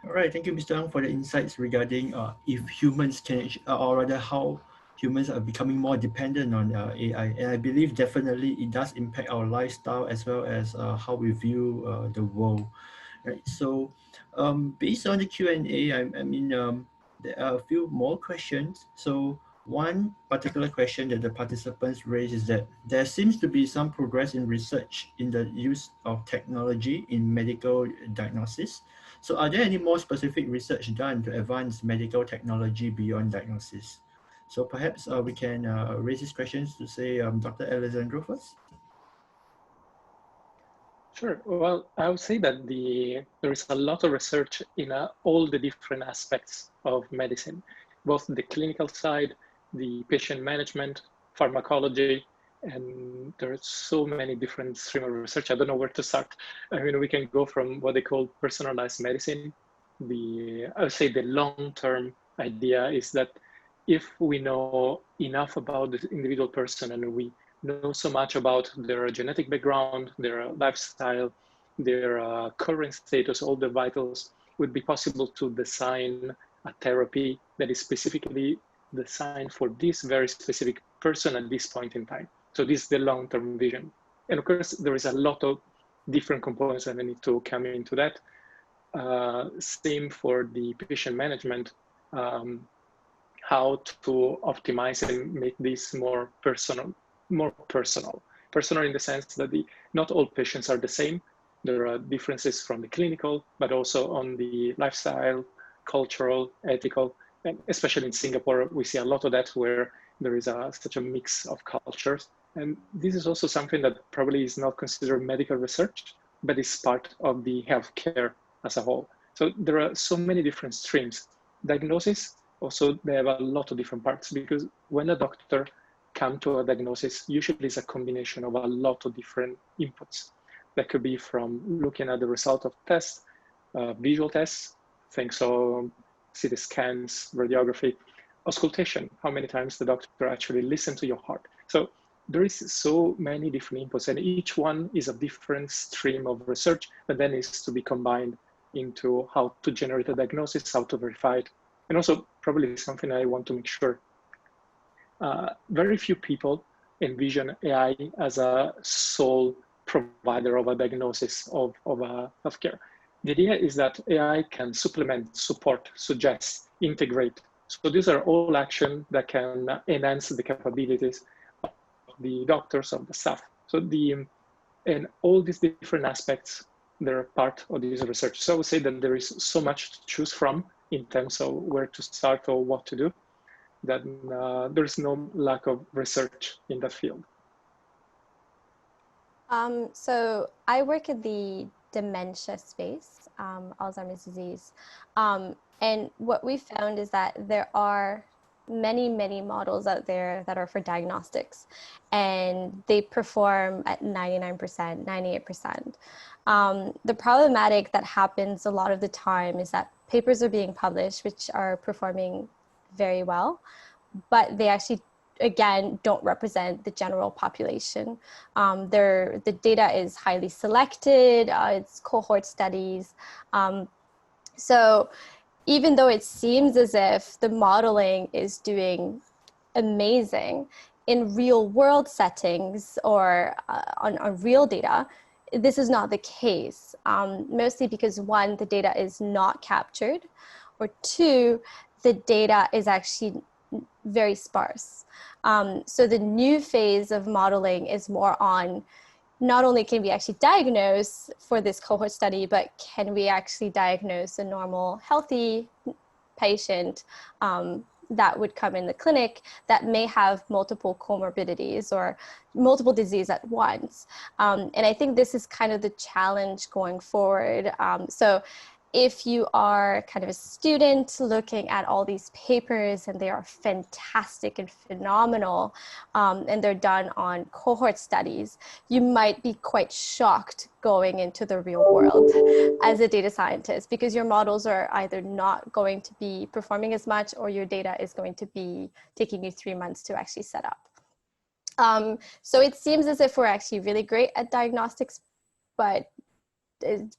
Speaker 2: All right, thank you, Mr. Ang, for the insights regarding if humans can, or rather how humans are becoming more dependent on AI. And I believe definitely it does impact our lifestyle as well as how we view the world. Right. So based on the Q&A, I mean, there are a few more questions. So one particular question that the participants raised is that there seems to be some progress in research in the use of technology in medical diagnosis. So are there any more specific research done to advance medical technology beyond diagnosis? So perhaps we can raise these questions to say Dr. Alessandro first.
Speaker 4: Sure. Well, I would say that there is a lot of research in all the different aspects of medicine, both the clinical side, the patient management, pharmacology, and there are so many different streams of research. I don't know where to start. I mean, we can go from what they call personalized medicine. I would say the long-term idea is that if we know enough about the individual person and we know so much about their genetic background, their lifestyle, their current status, all the vitals, would be possible to design a therapy that is specifically designed for this very specific person at this point in time. So this is the long-term vision. And of course, there is a lot of different components that I need to come into that. Same for the patient management, how to optimize and make this more personal in the sense that not all patients are the same. There are differences from the clinical, but also on the lifestyle, cultural, ethical, and especially in Singapore, we see a lot of that where there is such a mix of cultures. And this is also something that probably is not considered medical research, but is part of the healthcare as a whole. So there are so many different streams. Diagnosis, also, they have a lot of different parts, because when a doctor comes to a diagnosis, usually it's a combination of a lot of different inputs. That could be from looking at the result of tests, visual tests, things of CT scans, radiography, auscultation, how many times the doctor actually listened to your heart. So there is so many different inputs, and each one is a different stream of research, but then needs to be combined into how to generate a diagnosis, how to verify it. And also probably something I want to make sure, very few people envision AI as a sole provider of a diagnosis of a healthcare. The idea is that AI can supplement, support, suggest, integrate. So these are all actions that can enhance the capabilities of the doctors, of the staff. So and all these different aspects, they're part of this research. So I would say that there is so much to choose from in terms of where to start or what to do, that there's no lack of research in that field.
Speaker 3: So I work in the dementia space, Alzheimer's disease. And what we found is that there are many models out there that are for diagnostics, and they perform at 99%, 98%. The problematic that happens a lot of the time is that papers are being published, which are performing very well, but they actually, again, don't represent the general population. The data is highly selected, it's cohort studies. So even though it seems as if the modeling is doing amazing in real world settings or on real data, this is not the case, mostly because one, the data is not captured, or two, the data is actually very sparse. So the new phase of modeling is more on, not only can we actually diagnose for this cohort study, but can we actually diagnose a normal, healthy patient that would come in the clinic that may have multiple comorbidities or multiple disease at once. And I think this is kind of the challenge going forward. So if you are kind of a student looking at all these papers, and they are fantastic and phenomenal, and they're done on cohort studies, you might be quite shocked going into the real world as a data scientist, because your models are either not going to be performing as much, or your data is going to be taking you 3 months to actually set up. So it seems as if we're actually really great at diagnostics, but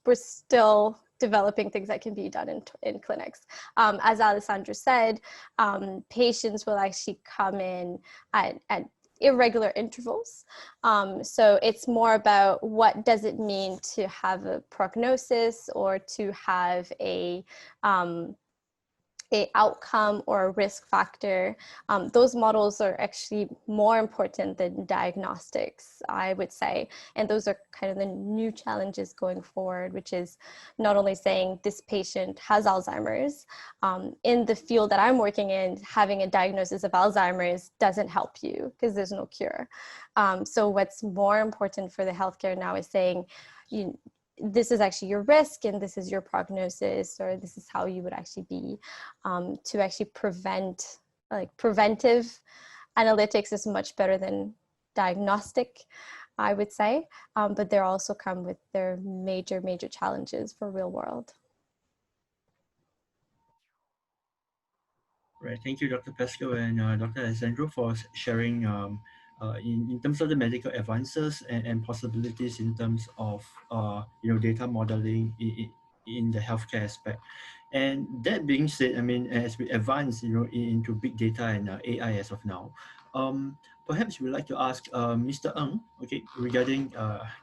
Speaker 3: we're still developing things that can be done in clinics. As Alessandro said, patients will actually come in at irregular intervals. So it's more about what does it mean to have a prognosis, or to have a outcome or a risk factor. Those models are actually more important than diagnostics, I would say. And those are kind of the new challenges going forward, which is not only saying this patient has Alzheimer's. In the field that I'm working in, having a diagnosis of Alzheimer's doesn't help you because there's no cure. So what's more important for the healthcare now is saying, this is actually your risk, and this is your prognosis, or this is how you would actually be, to actually prevent. Like, preventive analytics is much better than diagnostic, I would say, but they also come with their major challenges for real world.
Speaker 2: Right. Thank you, Dr. Pesco and Dr. Alessandro, for sharing in terms of the medical advances and possibilities in terms of data modeling in the healthcare aspect. And that being said, I mean, as we advance into big data and AI as of now, perhaps we'd like to ask Mr. Ng, okay, regarding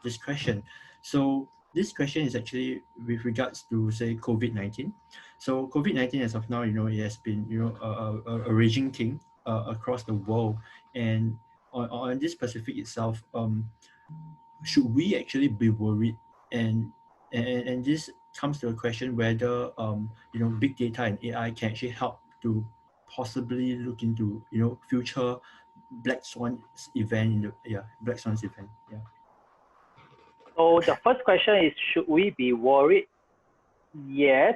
Speaker 2: this question. So this question is actually with regards to, say, COVID-19. So COVID-19 as of now, it has been a raging thing across the world, and on this specific itself, should we actually be worried? And this comes to a question whether big data and AI can actually help to possibly look into future black swan event in the, black swans event. Yeah.
Speaker 6: So the first question is, should we be worried? Yes.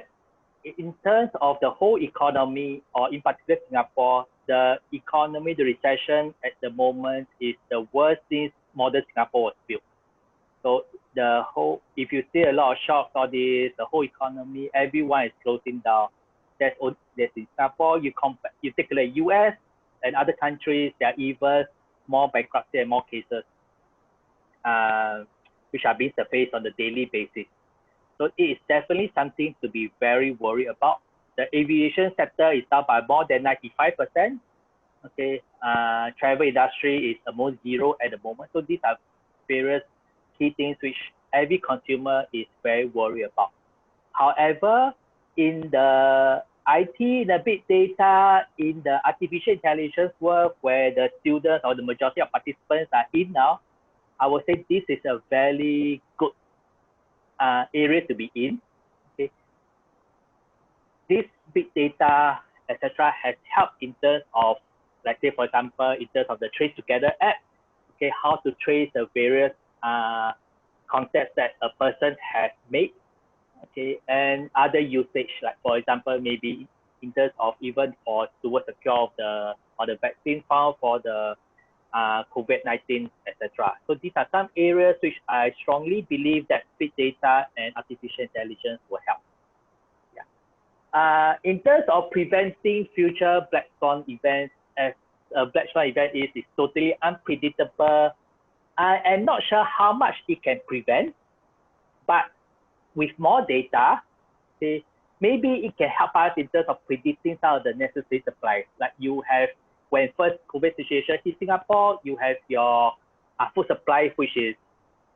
Speaker 6: In terms of the whole economy, or in particular Singapore, the economy, the recession at the moment is the worst since modern Singapore was built. So the whole, if you see a lot of shops, all this, the whole economy, everyone is closing down. That's in Singapore. You take the US and other countries, there are even more bankruptcy and more cases, which are being surfaced on a daily basis. So it is definitely something to be very worried about. The aviation sector is down by more than 95%. Okay, travel industry is almost zero at the moment. So these are various key things which every consumer is very worried about. However, in the IT, the big data, in the artificial intelligence world, where the students or the majority of participants are in now, I would say this is a very good area to be in. Okay, this big data, etc., has helped in terms of, let's say, for example, in terms of the Trace Together app. Okay, how to trace the various concepts that a person has made. Okay, and other usage, like for example, maybe in terms of even for towards the cure of the vaccine found for the COVID-19, etc. So these are some areas which I strongly believe that big data and artificial intelligence will help. Yeah. In terms of preventing future black swan events, as a black swan event is totally unpredictable. I am not sure how much it can prevent, but with more data, okay, maybe it can help us in terms of predicting some of the necessary supplies. Like you have, when first COVID situation hit Singapore, you have your food supply, which is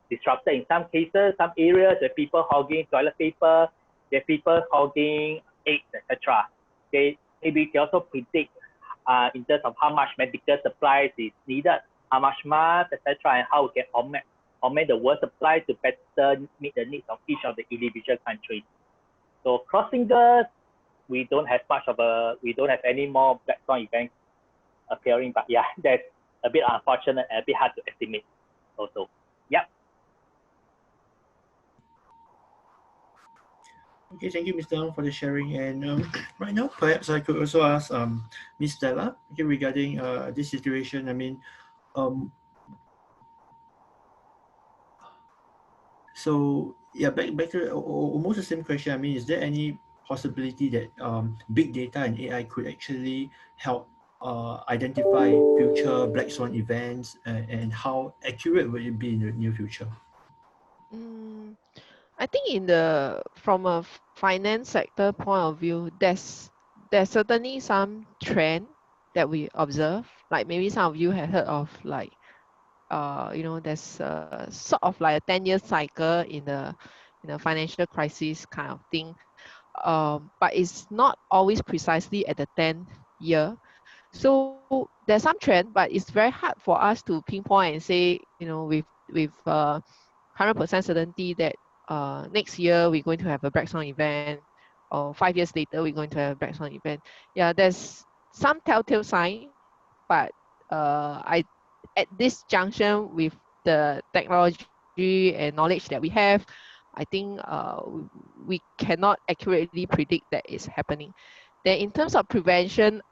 Speaker 6: disrupted in some cases, some areas where people hogging toilet paper, there are people hogging eggs, etc. Okay, maybe you can also predict in terms of how much medical supplies is needed, how much mask, etc., and how we can augment the world supply to better meet the needs of each of the individual countries. So cross fingers, we don't have any more black swan events appearing, but yeah, that's a bit unfortunate and a bit hard to estimate also. Yep.
Speaker 2: Okay, thank you, Mr. Ang, for the sharing. And right now, perhaps I could also ask Ms. Stella, okay, regarding this situation. I mean, so yeah, back to almost the same question. I mean, is there any possibility that big data and AI could actually help identify future black swan events, and how accurate will it be in the near future?
Speaker 5: I think from a finance sector point of view, there's certainly some trend that we observe. Like maybe some of you have heard of, like there's sort of like a 10-year cycle in the financial crisis kind of thing. But it's not always precisely at the 10th year. So there's some trend, but it's very hard for us to pinpoint and say, with 100% certainty that next year we're going to have a black swan event, or 5 years later we're going to have a black swan event. Yeah, there's some telltale sign, but at this junction with the technology and knowledge that we have, I think we cannot accurately predict that it's happening. Then in terms of prevention,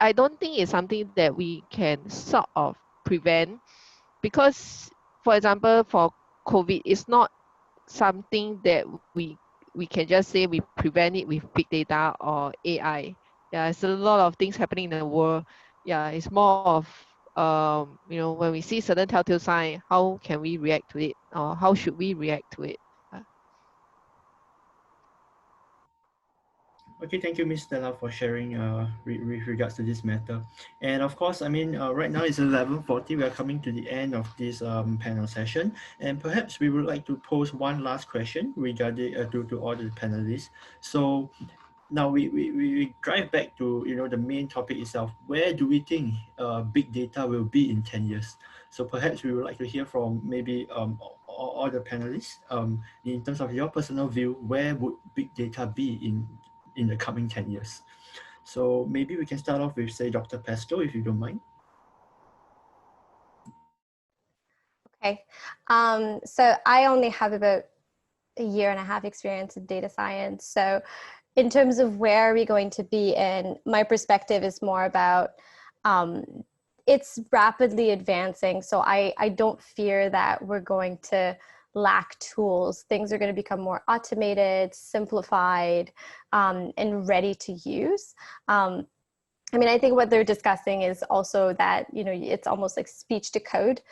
Speaker 5: I don't think it's something that we can sort of prevent, because, for example, for COVID, it's not something that we can just say we prevent it with big data or AI. Yeah, it's a lot of things happening in the world. Yeah, it's more of when we see certain telltale sign, how can we react to it, or how should we react to it?
Speaker 2: Okay, thank you, Ms. Stella, for sharing with regards to this matter. And of course, I mean, right now it's 11:40. We are coming to the end of this panel session, and perhaps we would like to pose one last question regarding to all the panelists. So now we drive back to the main topic itself. Where do we think big data will be in 10 years? So perhaps we would like to hear from maybe all the panelists in terms of your personal view. Where would big data be in the coming 10 years? So maybe we can start off with, say, Dr. Pesto, if you don't mind.
Speaker 3: Okay, so I only have about a year and a half experience in data science. So in terms of where are we going to be in, my perspective is more about it's rapidly advancing. So I don't fear that we're going to lack tools. Things are going to become more automated, simplified, and ready to use. I mean, I think what they're discussing is also that, you know, it's almost like speech to code,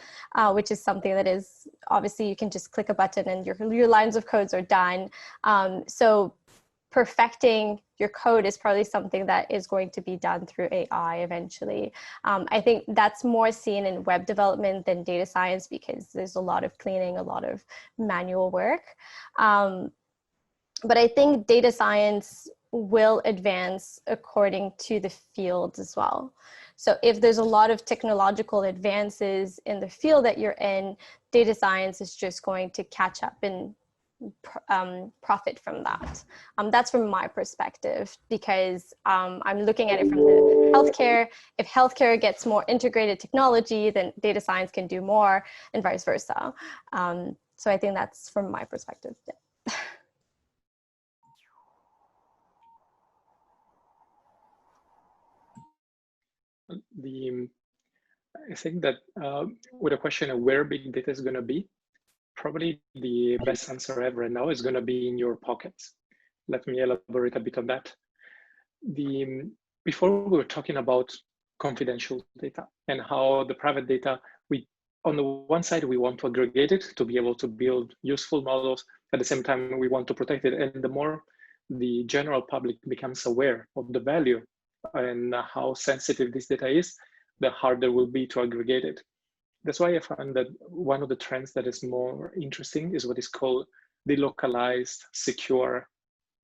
Speaker 3: which is something that is obviously you can just click a button and your lines of codes are done. So perfecting your code is probably something that is going to be done through AI eventually. I think that's more seen in web development than data science because there's a lot of cleaning, a lot of manual work. But I think data science will advance according to the fields as well. So if there's a lot of technological advances in the field that you're in, data science is just going to catch up and profit from that. That's from my perspective, because I'm looking at it from the healthcare. If healthcare gets more integrated technology, then data science can do more, and vice versa. So I think that's from my perspective. Yeah.
Speaker 4: I think that with a question of where big data is going to be, probably the best answer ever right now is going to be in your pockets. Let me elaborate a bit on that. Before we were talking about confidential data and how the private data, on the one side, we want to aggregate it to be able to build useful models. At the same time, we want to protect it. And the more the general public becomes aware of the value and how sensitive this data is, the harder it will be to aggregate it. That's why I find that one of the trends that is more interesting is what is called the localized secure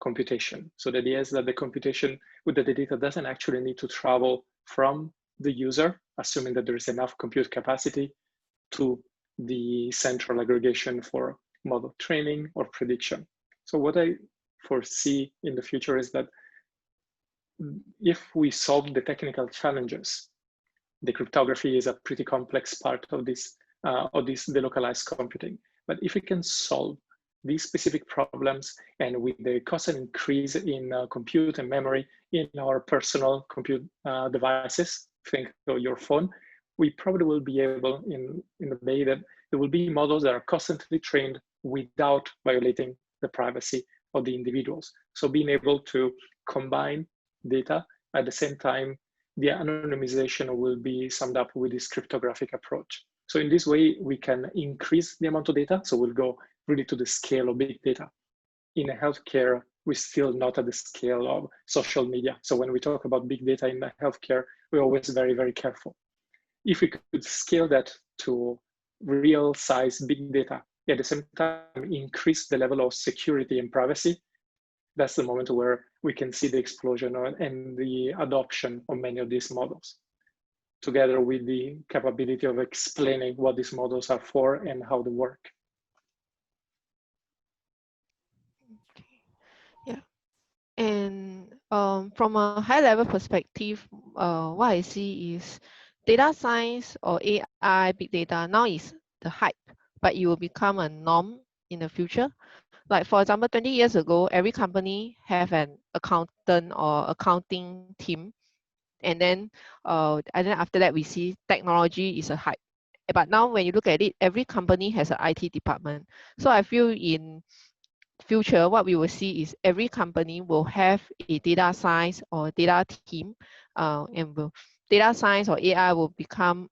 Speaker 4: computation. So the idea is that the computation with the data doesn't actually need to travel from the user, assuming that there is enough compute capacity, to the central aggregation for model training or prediction. So what I foresee in the future is that if we solve the technical challenges, the cryptography is a pretty complex part of this delocalized computing. But if we can solve these specific problems, and with the constant increase in compute and memory in our personal compute devices, think of your phone, we probably will be able in the way that there will be models that are constantly trained without violating the privacy of the individuals. So being able to combine data at the same time, the anonymization will be summed up with this cryptographic approach. So in this way, we can increase the amount of data. So we'll go really to the scale of big data. In healthcare, we're still not at the scale of social media. So when we talk about big data in healthcare, we're always very, very careful. If we could scale that to real size big data, at the same time increase the level of security and privacy, that's the moment where we can see the explosion and the adoption of many of these models, together with the capability of explaining what these models are for and how they work.
Speaker 5: Yeah, and from a high level perspective, what I see is data science or AI, big data now is the hype, but it will become a norm in the future. Like for example, 20 years ago, every company have an accountant or accounting team. And then after that, we see technology is a hype. But now when you look at it, every company has an IT department. So I feel in future, what we will see is every company will have a data science or data team, and data science or AI will become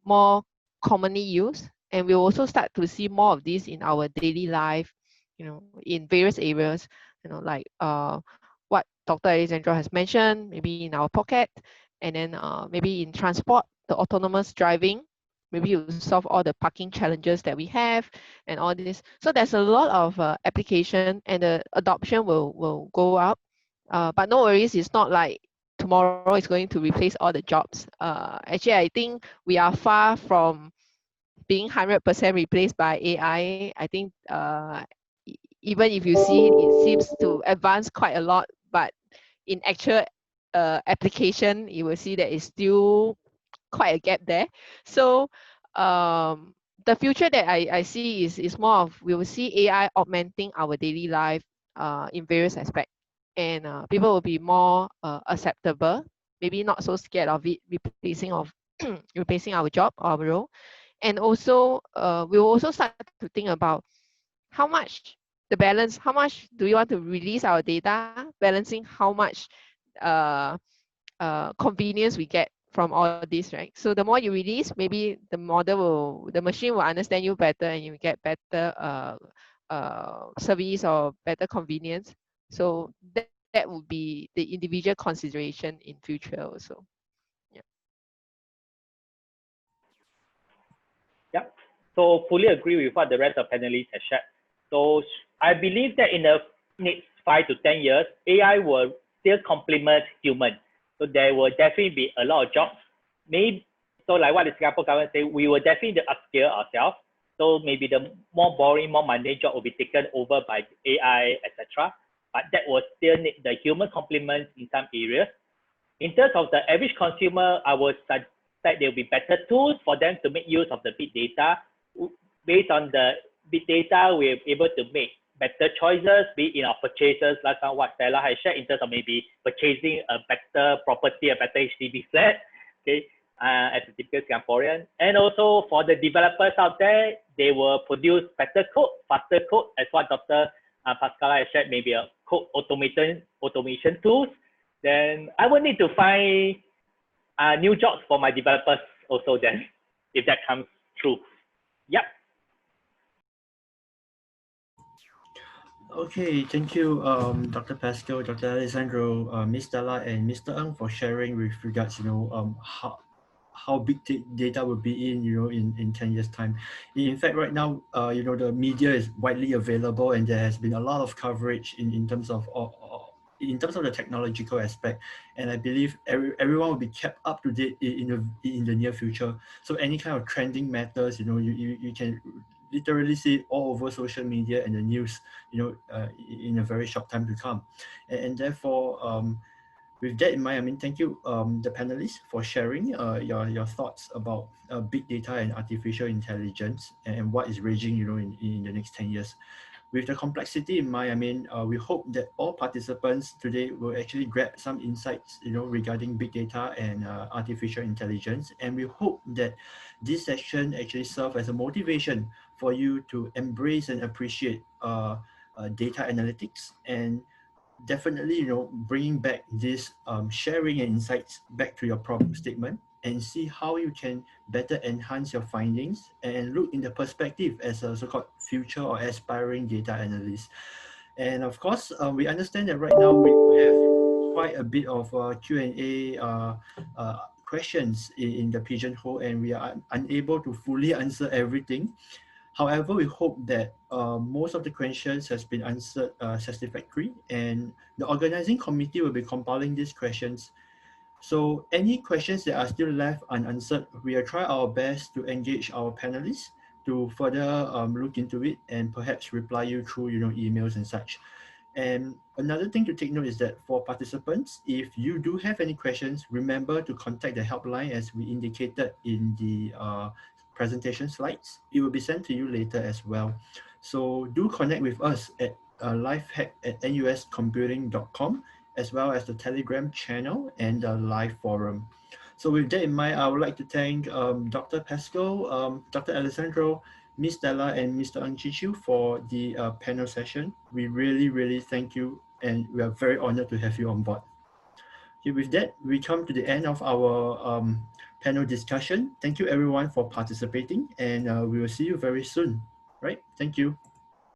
Speaker 5: more commonly used. And we'll also start to see more of this in our daily life, in various areas, like what Dr. Alessandro has mentioned, maybe in our pocket, and then maybe in transport, the autonomous driving, maybe you solve all the parking challenges that we have and all this. So there's a lot of application, and the adoption will go up. But no worries, it's not like tomorrow is going to replace all the jobs. Actually, I think we are far from being 100% replaced by AI. I think even if you see it seems to advance quite a lot, but in actual application, you will see that it's still quite a gap there. So the future that I see is more of, we will see AI augmenting our daily life in various aspects, and people will be more acceptable, maybe not so scared of it replacing of replacing our job or our role. And also we will also start to think about how much the balance, how much do we want to release our data, balancing how much convenience we get from all this, right? So the more you release, maybe the machine will understand you better, and you get better service or better convenience. So that would be the individual consideration in future also. Yeah.
Speaker 6: Yep. So fully agree with what the rest of panelists have shared. So I believe that in the next 5 to 10 years, AI will still complement humans. So there will definitely be a lot of jobs. Maybe, so like what the Singapore government say, we will definitely upskill ourselves. So maybe the more boring, more mundane job will be taken over by AI, etc. But that will still need the human complement in some areas. In terms of the average consumer, I would suggest that there will be better tools for them to make use of the big data. Based on the big data, we're able to make better choices, be it in our purchases, like what Stella has shared, in terms of maybe purchasing a better property, a better HDB flat, okay, as a typical Singaporean. And also for the developers out there, they will produce better code, faster code, as what Dr. Pascala has shared, maybe a code automation tools. Then I will need to find new jobs for my developers also then, if that comes true. Yep.
Speaker 2: Okay, thank you, Dr. Pascal, Dr. Alessandro, Ms. Stella, and Mr. Ng for sharing with regards, how big data will be in 10 years time. In fact, right now, the media is widely available, and there has been a lot of coverage in terms of the technological aspect, and I believe everyone will be kept up to date in the near future. So any kind of trending matters, you can literally see it all over social media and the news, in a very short time to come, and therefore, with that in mind, thank you, the panelists, for sharing your thoughts about big data and artificial intelligence and what is raging, in the next 10 years. With the complexity in mind, we hope that all participants today will actually grab some insights, regarding big data and artificial intelligence. And we hope that this session actually serves as a motivation for you to embrace and appreciate data analytics, and definitely, bringing back this sharing and insights back to your problem statement, and see how you can better enhance your findings and look in the perspective as a so-called future or aspiring data analyst. And of course, we understand that right now we have quite a bit of Q&A questions in the pigeonhole, and we are unable to fully answer everything. However, we hope that most of the questions has been answered satisfactorily, and the organizing committee will be compiling these questions. So any questions that are still left unanswered, we will try our best to engage our panelists to further look into it and perhaps reply you through emails and such. And another thing to take note is that for participants, if you do have any questions, remember to contact the helpline as we indicated in the presentation slides. It will be sent to you later as well. So do connect with us at lifehack@nuscomputing.com, as well as the Telegram channel and the live forum. So with that in mind, I would like to thank Dr. Pascal, Dr. Alessandro, Ms. Stella, and Mr. Ng Chi-Chiu for the panel session. We really, really thank you, and we are very honored to have you on board. Okay, with that, we come to the end of our panel discussion. Thank you everyone for participating, and we will see you very soon. Right? Thank you.